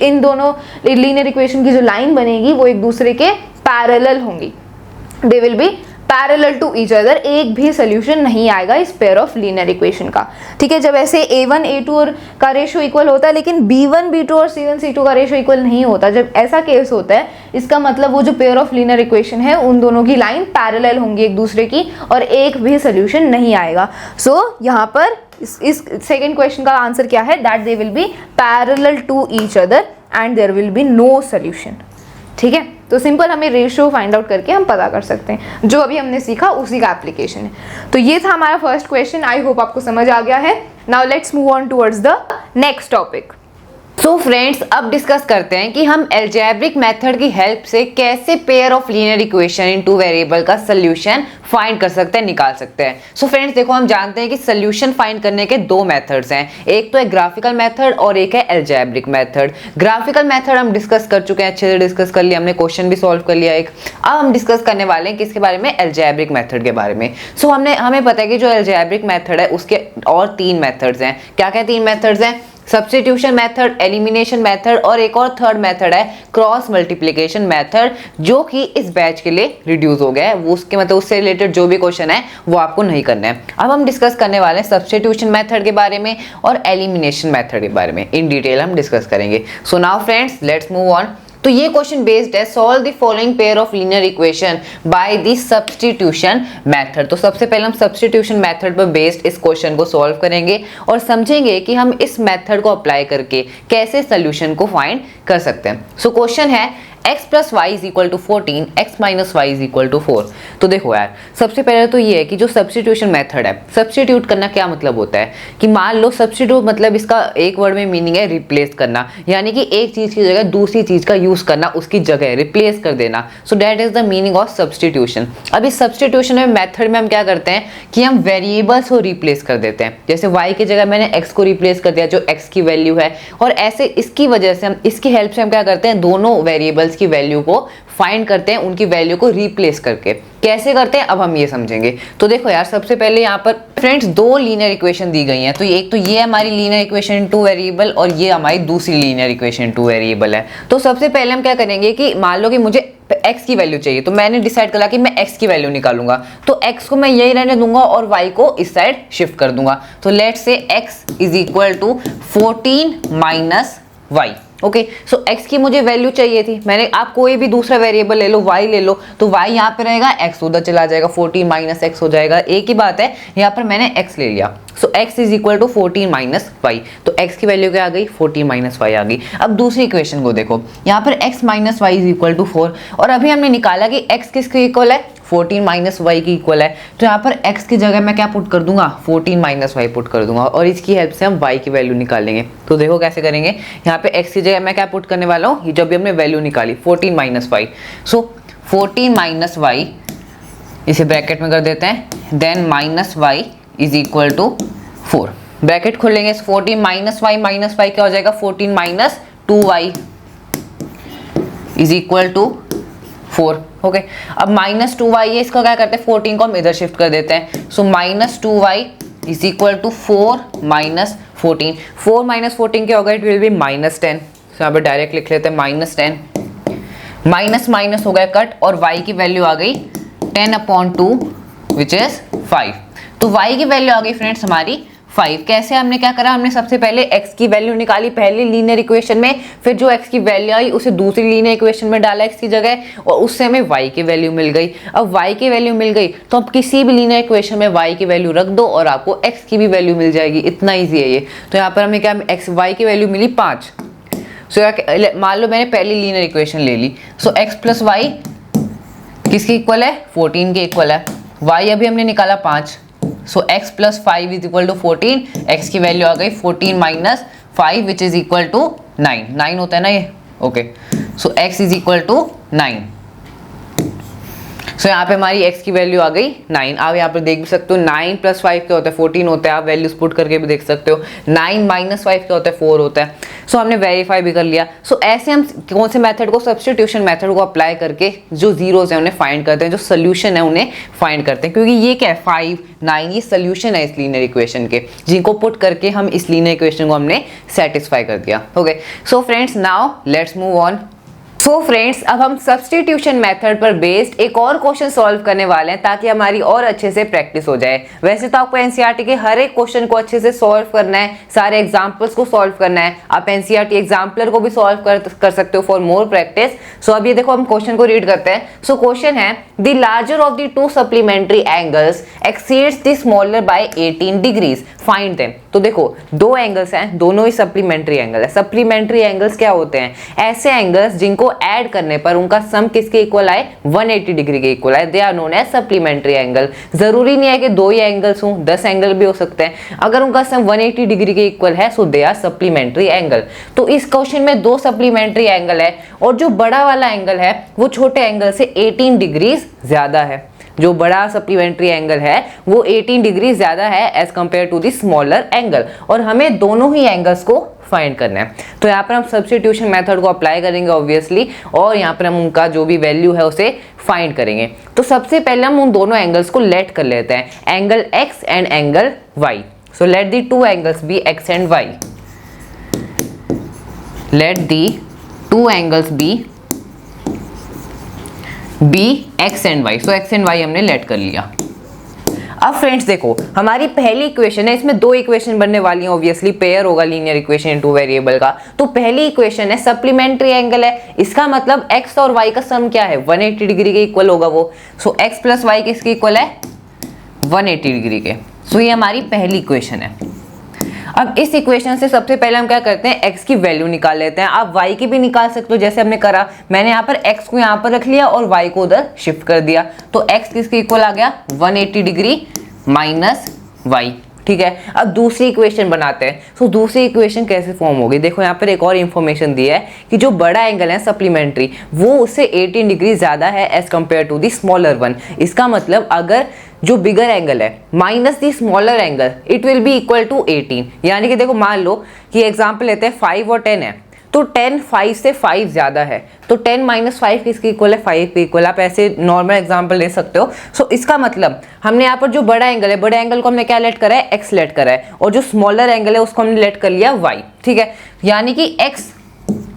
इन दोनों लीनियर इक्वेशन की जो लाइन बनेगी वो एक दूसरे के पैरेलल होंगी, they will be parallel to each other. एक भी सोल्यूशन नहीं आएगा इस पेयर ऑफ लीनियर इक्वेशन का। ठीक है, जब ऐसे A1 A2 का रेशियो इक्वल होता है लेकिन B1 B2 और C1 C2 का रेशियो इक्वल नहीं होता, जब ऐसा केस होता है इसका मतलब वो जो पेयर ऑफ लीनियर इक्वेशन है उन दोनों की लाइन पैरेलल होंगी एक दूसरे की और एक भी सोल्यूशन नहीं आएगा। सो यहाँ पर इस सेकेंड क्वेश्चन का आंसर क्या है, that they will be parallel to each other and there will be no solution. ठीक है, तो सिंपल हमें रेशियो फाइंड आउट करके हम पता कर सकते हैं। जो अभी हमने सीखा उसी का एप्लीकेशन है। तो ये था हमारा फर्स्ट क्वेश्चन। आई होप आपको समझ आ गया है। Now let's move on towards the next topic. So friends, अब डिस्कस करते हैं कि हम अलजेब्रिक मेथड की हेल्प से कैसे pair of linear equation in 2 variable का सोल्यूशन फाइंड कर सकते हैं, निकाल सकते हैं। सो फ्रेंड्स देखो, हम जानते हैं कि सोल्यूशन फाइंड करने के 2 मेथड्स हैं, एक तो है ग्राफिकल मेथड और एक है अलजेब्रिक मेथड। ग्राफिकल मेथड हम डिस्कस कर चुके हैं, अच्छे से डिस्कस कर लिया हमने, क्वेश्चन भी सॉल्व कर लिया एक। अब हम डिस्कस करने वाले हैं किसके बारे में, अलजेब्रिक मेथड के बारे में। सो हमें पता है कि जो अलजेब्रिक मेथड है उसके और 3 मेथड्स हैं। क्या क्या 3 मेथड्स हैं, सब्स्टिट्यूशन मेथड, एलिमिनेशन मेथड और एक और थर्ड मेथड है क्रॉस मल्टीप्लिकेशन मेथड, जो कि इस बैच के लिए रिड्यूस हो गया है। वो उसके मतलब उससे रिलेटेड जो भी क्वेश्चन है वो आपको नहीं करना है। अब हम डिस्कस करने वाले हैं सब्स्टिट्यूशन मेथड के बारे में और एलिमिनेशन मेथड के बारे में, इन डिटेल हम डिस्कस करेंगे। So now friends let's move on. तो ये क्वेश्चन बेस्ड है solve the following pair of linear equation by the substitution method. तो सबसे पहले हम सब्स्टिट्यूशन मेथड पर बेस्ड इस क्वेश्चन को सॉल्व करेंगे और समझेंगे कि हम इस मेथड को अप्लाई करके कैसे सोल्यूशन को फाइंड कर सकते हैं। सो क्वेश्चन है x + y = 14, x - y = 4। तो देखो यार, सबसे पहले तो ये है कि जो सब्स्टिट्यूशन मेथड है, सब्स्टिट्यूट करना क्या मतलब होता है कि मान लो सब्स्टिट्यूट मतलब इसका एक वर्ड में मीनिंग है रिप्लेस करना, यानी कि एक चीज की जगह दूसरी चीज का यूज करना, उसकी जगह रिप्लेस कर देना। सो that is the meaning of substitution. अब इस सब्स्टिट्यूशन में मेथड में हम क्या करते हैं कि हम वेरिएबल्स को रिप्लेस कर देते हैं। जैसे y की जगह मैंने x को रिप्लेस कर दिया जो x की वैल्यू है, और ऐसे इसकी वजह से हम इसकी हेल्प से हम क्या करते हैं, दोनों वेरिएबल्स की वैल्यू को फाइंड करते हैं, उनकी वैल्यू को रिप्लेस करके। कैसे करते हैं अब हम ये समझेंगे। तो देखो यार, सबसे पहले यहाँ पर फ्रेंड्स 2 लीनियर इक्वेशन दी गई हैं। तो एक तो ये हमारी लीनियर इक्वेशन इन 2 वेरिएबल और ये हमारी दूसरी लीनियर इक्वेशन इन 2 वेरिएबल है। तो सबसे पहले हम क्या करेंगे कि मान लो कि मुझे x की वैल्यू चाहिए, तो मैंने डिसाइड करा कि मैं x की वैल्यू निकालूंगा। तो x को मैं यही रहने दूंगा और y को इस साइड शिफ्ट कर दूंगा। तो let's say x = 14 - y। Okay, so x की मुझे वैल्यू चाहिए थी, मैंने आप कोई भी दूसरा वेरिएबल ले लो, y ले लो, तो y यहाँ पे रहेगा, x उधर चला जाएगा, 14 माइनस x हो जाएगा, एक ही बात है, यहाँ पर मैंने x ले लिया, so x is equal to 14 minus y, तो x की वैल्यू क्या आ गई, 14 माइनस वाई आ गई। अब दूसरी इक्वेशन को देखो, यहाँ पर x minus Y is equal to 4, और अभी हमने निकाला कि x किसके इक्वल है, 14 माइनस वाई की इक्वल है, तो यहाँ पर x की जगह मैं क्या पुट कर दूंगा, 14 माइनस वाई पुट कर दूंगा, और इसकी हेल्प से हम y की वैल्यू निकालेंगे। तो देखो कैसे करेंगे, यहाँ पे x की जगह मैं क्या पुट करने वाला हूँ, जब भी हमने वैल्यू निकाली 14 minus y, so 14 minus y इसे ब्रैकेट में कर देते हैं, then minus Y is equal to 4, bracket खोलेंगे, 14 माइनस वाई क्या हो जाएगा, 14 minus 2y is equal to 4। Okay, अब माइनस 2y है, इसका क्या करते हैं, 14 को हम इधर शिफ्ट कर देते हैं, so minus 2y is equal to 4 minus 14, 4 minus 14 क्या होगा, it will be minus 10, so यहाँ पर डायरेक्ट लिख लेते हैं माइनस 10, माइनस माइनस हो गया कट, और y की वैल्यू आ गई 10/2 विच इज 5, तो y की वैल्यू आ गई फ्रेंड्स हमारी 5। कैसे हमने क्या करा, हमने सबसे पहले x की वैल्यू निकाली पहली लीनियर इक्वेशन में, फिर जो x की वैल्यू आई उसे दूसरी लीनियर इक्वेशन में डाला x की जगह, और उससे हमें y की वैल्यू मिल गई। अब y की वैल्यू मिल गई तो अब किसी भी लीनियर इक्वेशन में y की वैल्यू रख दो और आपको x की भी वैल्यू मिल जाएगी, इतना ईजी है ये। तो यहाँ पर हमें क्या, y की वैल्यू मिली 5, सो मान लो मैंने पहली लीनियर इक्वेशन ले ली, सो x प्लस वाई किसके इक्वल है, 14 के इक्वल है, y अभी हमने निकाला 5, so x plus 5 is equal to 14, x की वैल्यू आ गई 14 minus 5 which is equal to 9 होता है ना ये, okay, so x is equal to 9, so यहाँ पे हमारी x की वैल्यू आ गई 9। आप यहाँ पर देख भी सकते हो 9 प्लस 5 क्या होता है, 14 होता है, आप वैल्यूज पुट करके भी देख सकते हो, 9 माइनस 5 क्या होता है, 4 होता है। सो हमने वेरीफाई भी कर लिया। सो ऐसे हम कौन से मेथड को, सब्स्टिट्यूशन मेथड को अप्लाई करके जो जीरोस है उन्हें फाइंड करते हैं, जो सोल्यूशन है उन्हें फाइंड करते हैं, क्योंकि ये क्या है 5 9 ये सोल्यूशन है इस लीनियर इक्वेशन के, जिनको पुट करके हम इस लीनियर इक्वेशन को हमने सेटिस्फाई कर दिया। Okay, so friends now let's move on. So friends अब हम सब्स्टिट्यूशन मेथड पर बेस्ड एक और क्वेश्चन सॉल्व करने वाले हैं, ताकि हमारी और अच्छे से प्रैक्टिस हो जाए। वैसे तो आपको एनसीईआरटी के हर एक क्वेश्चन को अच्छे से सॉल्व करना है, सारे एग्जांपल्स को सॉल्व करना है, आप एनसीईआरटी एग्जाम्पलर को भी सॉल्व कर सकते हो फॉर मोर प्रैक्टिस। सो अब ये देखो हम क्वेश्चन को रीड करते हैं। सो क्वेश्चन है, the larger of the two supplementary angles exceeds the smaller by 18 degrees, find them. तो देखो दो एंगल्स हैं, दोनों ही सप्लीमेंट्री एंगल है। सप्लीमेंट्री एंगल्स क्या होते हैं, ऐसे एंगल्स जिनको ऐड करने पर उनका सम किसके इक्वल आए, 180 डिग्री के इक्वल आए, they are known as supplementary angle. जरूरी नहीं है कि दो ही एंगल्स हों, 10 एंगल भी हो सकते हैं, अगर उनका सम 180 डिग्री के इक्वल है सो दे आर सप्लीमेंट्री एंगल। तो इस क्वेश्चन में दो सप्लीमेंट्री एंगल है, और जो बड़ा वाला एंगल है वो छोटे एंगल से 18 डिग्री ज्यादा है। जो बड़ा सप्लीमेंट्री एंगल है वो 18 डिग्री ज्यादा है as compare to the smaller angle, और हमें दोनों ही एंगल्स को फाइंड करना है। तो यहाँ पर हम सब्स्टिट्यूशन मेथड को अप्लाई करेंगे ऑब्वियसली, और यहाँ पर हम उनका जो भी वैल्यू है उसे फाइंड करेंगे। तो सबसे पहले हम उन दोनों एंगल्स को लेट कर लेते हैं, angle x and angle y। So let the two angles be x and y, let the two angles be x and y। So x and y हमने लेट कर लिया। अब फ्रेंड्स देखो हमारी पहली इक्वेशन है, इसमें दो इक्वेशन बनने वाली हैं, ऑब्वियसली पेयर होगा linear equation in two variable का। तो पहली इक्वेशन है सप्लीमेंट्री एंगल है, इसका मतलब x और y का सम क्या है, 180 डिग्री के इक्वल होगा वो। सो x प्लस y किसके इक्वल है, 180 डिग्री के। सो ये हमारी पहली इक्वेशन है। अब इस इक्वेशन से सबसे पहले हम क्या करते हैं, x की वैल्यू निकाल लेते हैं। आप y की भी निकाल सकते हो, जैसे हमने करा, मैंने यहाँ पर x को यहाँ पर रख लिया और y को उधर शिफ्ट कर दिया, तो x किसके इक्वल आ गया, 180 डिग्री माइनस y। ठीक है, अब दूसरी इक्वेशन बनाते हैं। सो दूसरी इक्वेशन कैसे फॉर्म होगी, देखो यहाँ पर एक और इन्फॉर्मेशन दी है कि जो बड़ा एंगल है सप्लीमेंट्री वो उससे 18 डिग्री ज्यादा है as compare to the smaller one. इसका मतलब अगर जो बिगर एंगल है minus the smaller angle, it will be equal to 18। यानी कि देखो मान लो कि एग्जांपल लेते हैं 5 और 10 है, तो 10 5 से 5 ज्यादा है, तो 10 माइनस 5 किसके इक्वल है, 5 के इक्वल। आप ऐसे नॉर्मल एग्जांपल ले सकते हो। सो इसका मतलब हमने यहाँ पर जो बड़ा एंगल है, बड़े एंगल को हमने क्या लेट करा है, x लेट करा है, और जो स्मॉलर एंगल है उसको हमने लेट कर लिया y। ठीक है, यानी कि x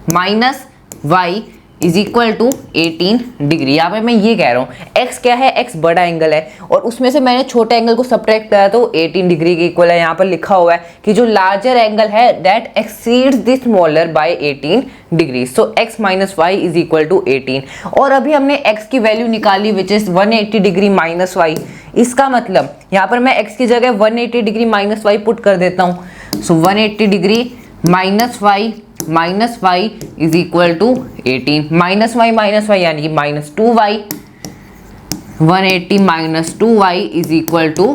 minus y is equal to 18 degree. यहाँ पे मैं ये कह रहा हूँ x क्या है, x बड़ा एंगल है और उसमें से मैंने छोटे एंगल को सब्ट्रैक्ट करा तो 18 डिग्री के इक्वल है। यहाँ पर लिखा हुआ है कि जो लार्जर एंगल है that exceeds the smaller by 18 degree, so x minus Y is equal to 18। और अभी हमने x की वैल्यू निकाली which is 180 degree minus y. इसका मतलब यहाँ पर मैं x की जगह 180 डिग्री माइनस वाई पुट कर देता हूँ। So 180 degree minus Y is equal to 18। Minus y यानी कि minus 2y। 180 minus 2y is equal to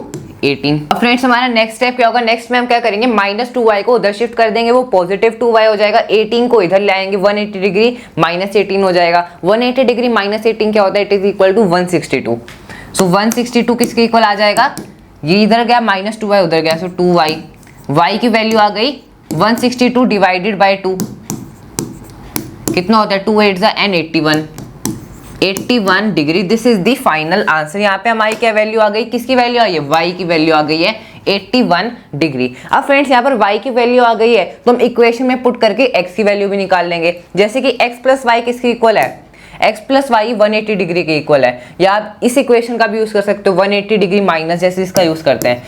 18। अब फ्रेंड्स हमारा नेक्स्ट स्टेप क्या होगा, नेक्स्ट में हम क्या करेंगे, माइनस 2y को उधर शिफ्ट कर देंगे, वो पॉजिटिव 2y हो जाएगा। 18 को इधर ले आएंगे, 180 डिग्री माइनस 18 हो जाएगा। 180 डिग्री माइनस 18 क्या होता है, इट इज इक्वल टू 162। सो 162 किसके इक्वल आ जाएगा, ये इधर गया माइनस 2y उधर गया, सो 2y। y की वैल्यू आ गई 162 डिवाइडेड बाय 2 कितना होता है, 2 8 and 81 degree. This is the final answer. यहाँ पे हमारी क्या वैल्यू आ गई, किसकी वैल्यू आई है, y की वैल्यू आ गई है 81 डिग्री। अब फ्रेंड्स यहाँ पर y की वैल्यू आ गई है तो हम इक्वेशन में पुट करके x की वैल्यू भी निकाल लेंगे। जैसे कि x प्लस वाई किसके इक्वल है, x प्लस वाई 180 डिग्री के इक्वल है, या आप इस इक्वेशन का भी यूज कर सकते हो 180 डिग्री माइनस जैसे इसका यूज करते हैं।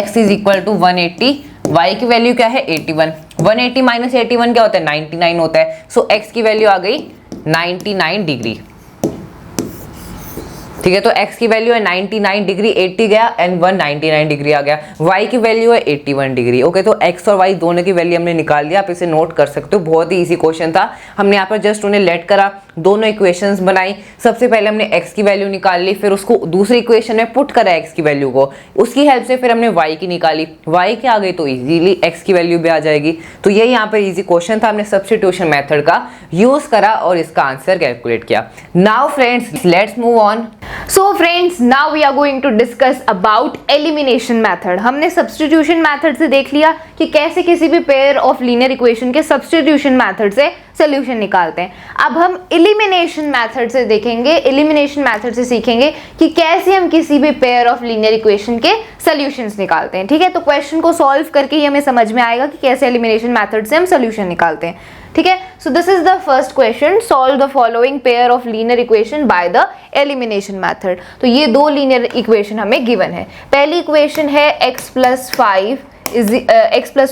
x is equal to 180, y की वैल्यू क्या है 81। 180 माइनस 81 क्या होता है, 99 होता है। सो x की वैल्यू आ गई 99 डिग्री। ठीक है, तो x की वैल्यू है 99 डिग्री, 80 गया एंड 199 डिग्री आ गया। y की वैल्यू है 81 डिग्री। ओके, तो x और y दोनों की वैल्यू हमने निकाल लिया, आप इसे नोट कर सकते हो। बहुत ही इजी क्वेश्चन था, हमने यहाँ पर जस्ट उन्हें लेट करा, दोनों इक्वेशंस बनाई। सबसे पहले हमने x की वैल्यू निकाल ली, फिर उसको दूसरी इक्वेशन में पुट करा x की वैल्यू को, उसकी हेल्प से फिर हमने y की निकाली। y की आ गई तो इजीली x की वैल्यू भी आ जाएगी। तो ये यहाँ पर इजी क्वेश्चन था, हमने सब्स्टिट्यूशन मेथड का यूज करा और इसका आंसर कैलकुलेट किया। Now friends let's move on. So friends, now we are going to discuss about elimination method. हमने substitution method से देख लिया कि कैसे किसी भी पेयर ऑफ लीनियर इक्वेशन के substitution method से सोल्यूशन निकालते हैं। अब हम elimination method से देखेंगे, elimination method से सीखेंगे कि कैसे हम किसी भी पेयर ऑफ लीनियर इक्वेशन के सॉल्यूशंस निकालते हैं। ठीक है, तो क्वेश्चन को सॉल्व करके ही हमें समझ में आएगा कि कैसे एलिमिनेशन मेथड से हम सोल्यूशन निकालते हैं। ठीक है, so this is the first question, solve the following pair of linear equation by the elimination method. तो ये दो लीनियर इक्वेशन हमें गिवन है। पहली इक्वेशन है x plus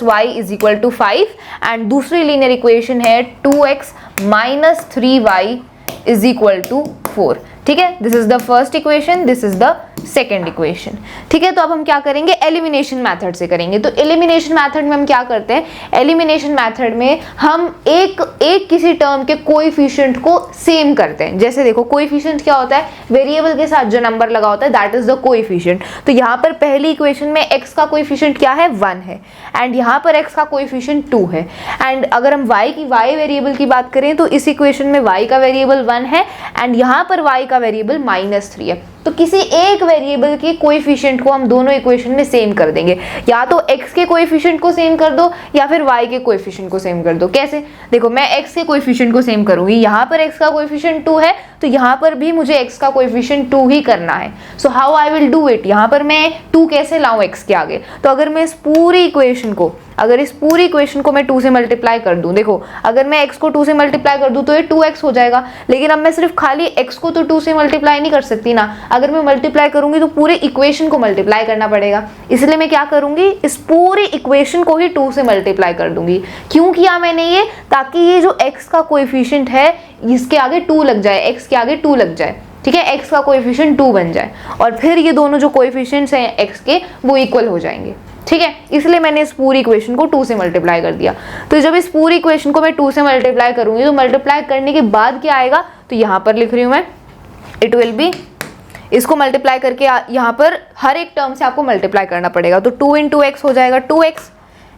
Y is equal to 5 and दूसरी लीनियर इक्वेशन है 2x minus 3y is equal to 4। ठीक है, this is the first equation, this is the second equation. ठीक है, तो अब हम क्या करेंगे, एलिमिनेशन मेथड से करेंगे। तो एलिमिनेशन मेथड में हम क्या करते हैं, एलिमिनेशन मेथड में हम एक किसी टर्म के कोएफिशिएंट को सेम करते हैं। जैसे देखो कोएफिशिएंट क्या होता है, वेरिएबल के साथ जो नंबर लगा होता है दैट इज द कोएफिशिएंट। तो यहाँ पर पहली इक्वेशन में x का कोएफिशिएंट क्या है, 1 है एंड यहाँ पर x का कोएफिशिएंट 2 है। एंड अगर हम y वेरिएबल की बात करें तो इस इक्वेशन में y का वेरिएबल 1 है एंड यहाँ पर y का वेरिएबल -3 है। तो किसी एक वेरिएबल के कोएफिशिएंट को हम दोनों इक्वेशन में सेम कर देंगे, या तो x के कोएफिशिएंट को सेम कर दो या फिर y के कोएफिशिएंट को सेम कर दो। कैसे, देखो मैं x के कोएफिशिएंट को सेम करूंगी, यहाँ पर x का कोएफिशिएंट 2 है तो यहाँ पर भी मुझे x का कोएफिशिएंट 2 ही करना है। So how I will do it, यहाँ पर मैं 2 कैसे लाऊं x के आगे, तो अगर मैं इस पूरी इक्वेशन को मैं 2 से मल्टीप्लाई कर दूं, देखो अगर मैं x को 2 से मल्टीप्लाई कर दूं तो ये 2x हो जाएगा। लेकिन अब मैं सिर्फ खाली x को तो 2 से मल्टीप्लाई नहीं कर सकती ना, अगर मैं मल्टीप्लाई करूंगी तो पूरे इक्वेशन को मल्टीप्लाई करना पड़ेगा। इसलिए मैं क्या करूंगी, इस पूरी इक्वेशन को ही 2 से मल्टीप्लाई कर दूंगी। क्यों किया मैंने ये, ताकि ये जो x का कोएफिशिएंट है इसके आगे 2 लग जाए, x के आगे 2 लग जाए। ठीक है, x का कोएफिशिएंट 2 बन जाए और फिर ये दोनों जो कोएफिशिएंट्स हैं x के वो इक्वल हो जाएंगे। ठीक है, इसलिए मैंने इस पूरी इक्वेशन को 2 से मल्टीप्लाई कर दिया। तो जब इस पूरी इक्वेशन को मैं 2 से मल्टीप्लाई करूंगी तो मल्टीप्लाई करने के बाद क्या आएगा, तो यहाँ पर लिख रही हूँ मैं, इट विल बी, इसको मल्टीप्लाई करके यहाँ पर हर एक टर्म से आपको मल्टीप्लाई करना पड़ेगा। तो 2 इंटू एक्स हो जाएगा 2x,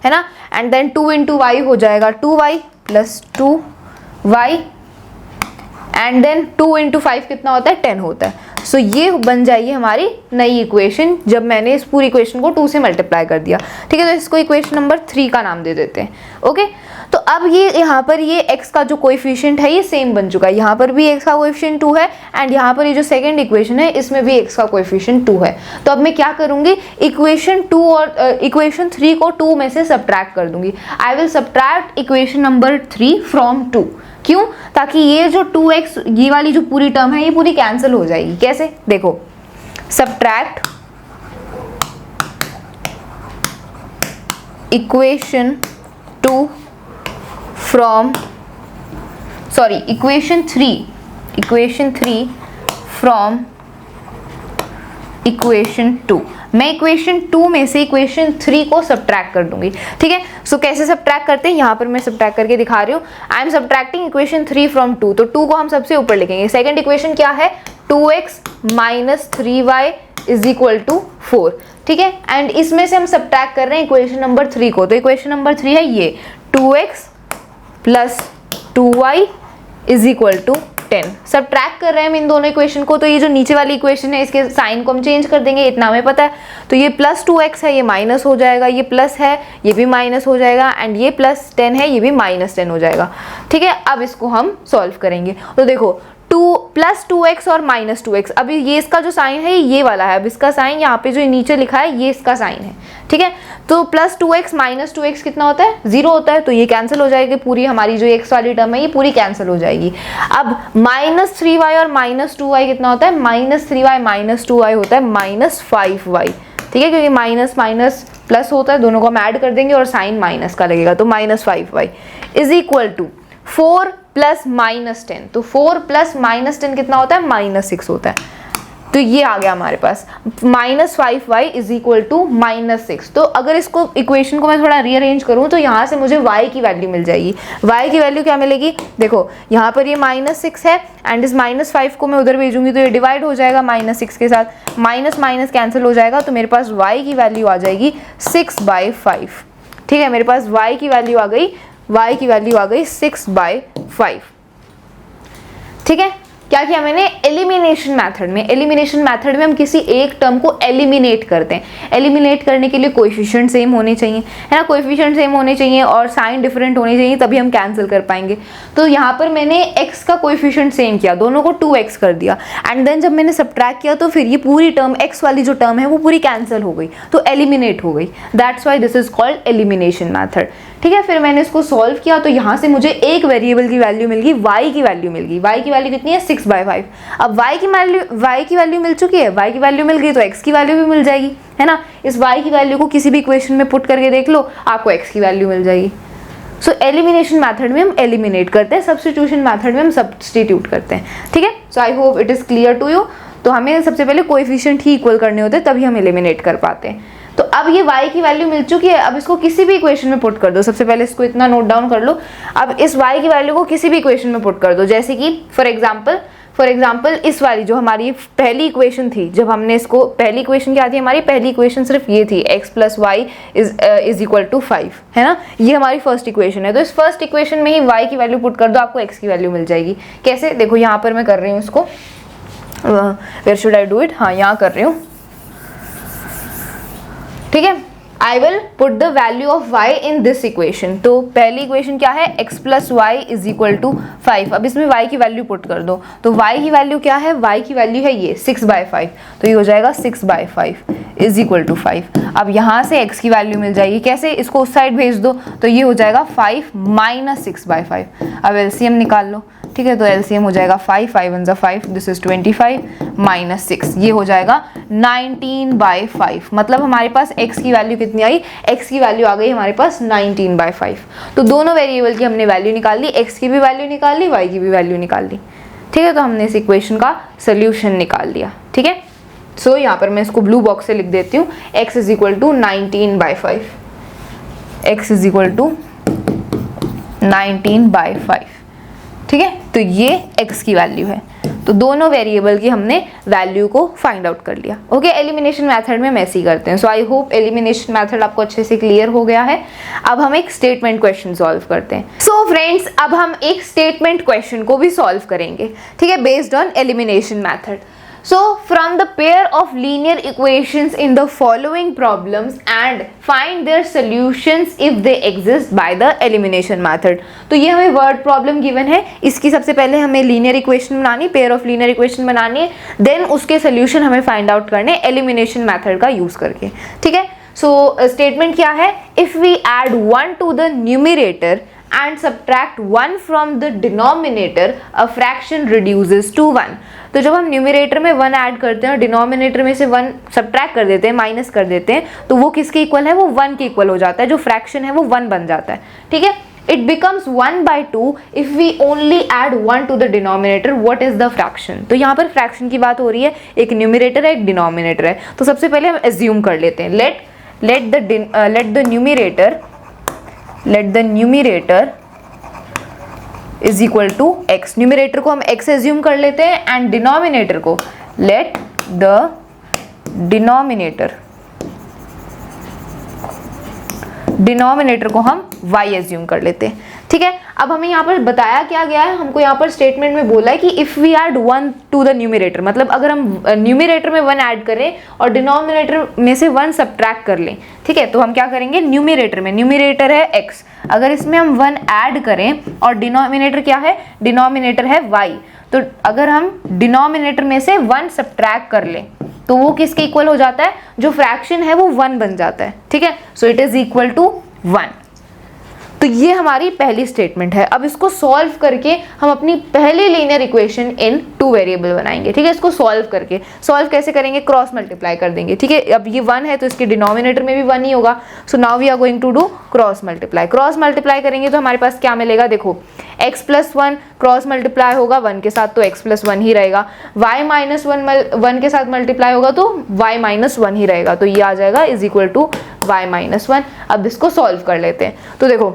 है ना, एंड देन 2 इंटू वाई हो जाएगा 2y plus 2y and then 2 into 5 कितना होता है, 10 होता है। सो ये बन जाएगी हमारी नई इक्वेशन जब मैंने इस पूरी इक्वेशन को 2 से मल्टीप्लाई कर दिया। ठीक है, तो इसको इक्वेशन नंबर 3 का नाम दे देते हैं। ओके, तो अब ये यहाँ पर ये x का जो कोएफिशिएंट है ये सेम बन चुका है, यहाँ पर भी x का कोएफिशिएंट 2 है एंड यहाँ पर ये जो सेकंड इक्वेशन है इसमें भी x का कोएफिशिएंट 2 है। तो अब मैं क्या करूँगी, इक्वेशन 2 और इक्वेशन 3 को 2 में से सब्ट्रैक्ट कर दूंगी। I will subtract equation number 3 from 2। क्यों? ताकि ये जो 2x ये वाली जो पूरी टर्म है ये पूरी कैंसिल हो जाएगी। कैसे? देखो, subtract equation 2 from equation 3 from equation 2। मैं इक्वेशन 2 में से इक्वेशन 3 को सब्ट्रैक्ट कर दूंगी। ठीक है, सो कैसे सब्ट्रैक्ट करते हैं, यहाँ पर मैं सब्ट्रैक्ट करके दिखा रही हूँ। I am subtracting equation 3 from 2, तो 2 को हम सबसे ऊपर लिखेंगे। सेकंड इक्वेशन क्या है, 2x minus 3y is equal to 4। ठीक है, एंड इसमें से हम सब्ट्रैक्ट कर रहे हैं इक्वेशन नंबर 3 को, तो इक्वेशन नंबर 3 है ये 2x plus 2y is equal to 10। Subtract कर रहे हैं हम इन दोनों इक्वेशन को, तो ये जो नीचे वाली इक्वेशन है इसके साइन को हम चेंज कर देंगे, इतना हमें पता है। तो ये प्लस 2x है, ये माइनस हो जाएगा, ये प्लस है, ये भी माइनस हो जाएगा, एंड ये प्लस 10 है, ये भी माइनस 10 हो जाएगा। ठीक है, अब इसको हम सॉल्व करेंगे। तो देखो, 2 प्लस 2x और माइनस 2x, अभी ये इसका जो साइन है ये वाला है, अब इसका साइन यहाँ पे जो नीचे लिखा है ये इसका साइन है। ठीक है, तो प्लस 2x माइनस 2x कितना होता है, 0 होता है, तो ये कैंसिल हो जाएगी, पूरी हमारी जो x वाली टर्म है ये पूरी कैंसिल हो जाएगी। अब माइनस 3y और माइनस 2y कितना होता है, माइनस 3y माइनस 2y होता है माइनस 5y। ठीक है, क्योंकि माइनस माइनस प्लस होता है, दोनों को हम ऐड कर देंगे और साइन माइनस का लगेगा, तो minus 5y is equal to 4 plus minus 10। तो 4 प्लस माइनस 10 कितना होता है, माइनस 6 होता है। तो ये आ गया हमारे पास minus 5y is equal to minus 6। तो अगर इसको इक्वेशन को मैं थोड़ा रीअरेंज करूँ तो यहाँ से मुझे y की वैल्यू मिल जाएगी। y की वैल्यू क्या मिलेगी, देखो यहाँ पर ये माइनस 6 है एंड इस माइनस 5 को मैं उधर भेजूंगी तो ये डिवाइड हो जाएगा माइनस 6 के साथ, माइनस माइनस कैंसिल हो जाएगा, तो मेरे पास y की वैल्यू आ जाएगी 6/5। ठीक है, मेरे पास y की वैल्यू आ गई 6/5। ठीक है, क्या किया मैंने, एलिमिनेशन मेथड में हम किसी एक टर्म को एलिमिनेट करते हैं। एलिमिनेट करने के लिए कोएफिशिएंट सेम होने चाहिए, है ना, कोएफिशिएंट सेम होने चाहिए और साइन डिफरेंट होने चाहिए, तभी हम कैंसिल कर पाएंगे। तो यहाँ पर मैंने x का कोएफिशिएंट सेम किया, दोनों को 2x कर दिया, एंड देन जब मैंने सब्ट्रैक्ट किया तो फिर ये पूरी टर्म x वाली जो टर्म है वो पूरी कैंसिल हो गई, तो एलिमिनेट हो गई। That's why this is called elimination method. ठीक है, फिर मैंने इसको सॉल्व किया तो यहाँ से मुझे एक वेरिएबल की वैल्यू मिल गई, y की वैल्यू मिल गई। y की वैल्यू कितनी है, 6/5। अब y की वैल्यू मिल चुकी है, y की वैल्यू मिल गई तो x की वैल्यू भी मिल जाएगी, है ना। इस y की वैल्यू को किसी भी इक्वेशन में पुट करके देख लो, आपको x की वैल्यू मिल जाएगी। सो एलिमिनेशन मैथड में हम एलिमिनेट करते हैं, सब्स्टिट्यूशन मैथड में हम सब्स्टिट्यूट करते हैं। ठीक है, so I hope it is clear to you. तो हमें सबसे पहले कोएफिशिएंट ही इक्वल करने होते हैं, तभी हम एलिमिनेट कर पाते हैं। तो अब ये y की वैल्यू मिल चुकी है, अब इसको किसी भी इक्वेशन में पुट कर दो। सबसे पहले इसको इतना नोट डाउन कर लो, अब इस y की वैल्यू को किसी भी इक्वेशन में पुट कर दो, जैसे कि फॉर एग्जाम्पल इस वाली जो हमारी पहली इक्वेशन थी, जब हमने इसको, पहली इक्वेशन क्या थी हमारी, पहली इक्वेशन सिर्फ ये थी x plus Y is equal to 5, है ना, ये हमारी फर्स्ट इक्वेशन है। तो इस फर्स्ट इक्वेशन में ही y की वैल्यू पुट कर दो, आपको x की वैल्यू मिल जाएगी। कैसे, देखो यहाँ पर मैं कर रही हूँ इसको, where should I do it, हाँ यहाँ कर रही हूँ। ठीक है, I will put the value of y in this equation. तो पहली इक्वेशन क्या है, x plus Y is equal to 5। अब इसमें y की वैल्यू पुट कर दो, तो y की वैल्यू क्या है, y की वैल्यू है ये 6/5, तो ये हो जाएगा 6/5 इज इक्वल टू 5। अब यहाँ से x की वैल्यू मिल जाएगी, कैसे, इसको उस साइड भेज दो, तो ये हो जाएगा 5 माइनस 6/5। अब एलसीएम निकाल लो। ठीक है, तो एलसीएम हो जाएगा 5 5 1 5, दिस इज 25 माइनस 6, ये हो जाएगा 19/5। मतलब हमारे पास x की वैल्यू कितनी आई, x की वैल्यू आ गई हमारे पास 19/5। तो दोनों वेरिएबल की हमने वैल्यू निकाल ली, x की भी वैल्यू निकाल ली, y की भी वैल्यू निकाल ली। ठीक है, तो हमने इस इक्वेशन का सोल्यूशन निकाल लिया। ठीक है, सो यहाँ पर मैं इसको ब्लू बॉक्स से लिख देती हूँ, x is equal to 19/5, x is equal to 19/5। ठीक है, तो ये x की वैल्यू है। तो दोनों वेरिएबल की हमने वैल्यू को फाइंड आउट कर लिया। ओके, एलिमिनेशन मेथड में हम ऐसे ही करते हैं। So I hope elimination method आपको अच्छे से क्लियर हो गया है। अब हम एक स्टेटमेंट क्वेश्चन सॉल्व करते हैं। सो फ्रेंड्स, अब हम एक स्टेटमेंट क्वेश्चन को भी सॉल्व करेंगे, ठीक है, based on elimination method. So from the pair of linear equations in the following problems and find their solutions if they exist by the elimination method. तो ये हमें वर्ड प्रॉब्लम गिवन है, इसकी सबसे पहले हमें लीनियर इक्वेशन बनानी, pair of linear equation बनानी है, देन उसके सोल्यूशन हमें फाइंड आउट करने एलिमिनेशन मेथड का यूज करके, ठीक है। सो स्टेटमेंट क्या है, if we add 1 to the numerator and subtract 1 from the denominator, a fraction reduces to 1. तो जब हम न्यूमरेटर में 1 ऐड करते हैं और डिनोमिनेटर में से 1 सब्ट्रैक्ट कर देते हैं, माइनस कर देते हैं, तो वो किसके इक्वल है, वो 1 के इक्वल हो जाता है, जो फ्रैक्शन है वो 1 बन जाता है, ठीक है। It becomes 1/2 if we only add 1 to the denominator. What is the fraction? तो यहाँ पर फ्रैक्शन की बात हो रही है, एक न्यूमरेटर है एक डिनोमिनेटर है, तो सबसे पहले हम एज्यूम कर लेते हैं, let the numerator is equal to x. Numerator को हम x एज्यूम कर लेते हैं एंड डिनोमिनेटर को let the डिनोमिनेटर को हम y एज्यूम कर लेते हैं, ठीक है। अब हमें यहाँ पर बताया क्या गया है, हमको यहाँ पर स्टेटमेंट में बोला है कि if we add 1 to the numerator, मतलब अगर हम न्यूमरेटर में 1 ऐड करें और डिनोमिनेटर में से 1 सब्ट्रैक्ट कर लें, ठीक है, तो हम क्या करेंगे, न्यूमरेटर में, न्यूमरेटर है x, अगर इसमें हम 1 ऐड करें और डिनोमिनेटर क्या है, डिनोमिनेटर है y, तो अगर हम डिनोमिनेटर में से 1 सब्ट्रैक्ट कर लें तो वो किसके इक्वल हो जाता है, जो फ्रैक्शन है वो 1 बन जाता है, ठीक है। So it is equal to 1। तो ये हमारी पहली स्टेटमेंट है। अब इसको सॉल्व करके हम अपनी पहली लीनियर इक्वेशन इन 2 वेरिएबल बनाएंगे, ठीक है। इसको सॉल्व कैसे करेंगे, क्रॉस मल्टीप्लाई कर देंगे, ठीक है। अब ये 1 है तो इसके डिनोमिनेटर में भी 1 ही होगा, so now we are going to do cross multiply करेंगे तो हमारे पास क्या मिलेगा, देखो x प्लस 1 क्रॉस मल्टीप्लाई होगा 1 के साथ तो x प्लस 1 ही रहेगा, y माइनस 1 के साथ मल्टीप्लाई होगा तो y माइनस 1 ही रहेगा, तो ये आ जाएगा is equal to y minus 1। अब इसको सॉल्व कर लेते हैं, तो देखो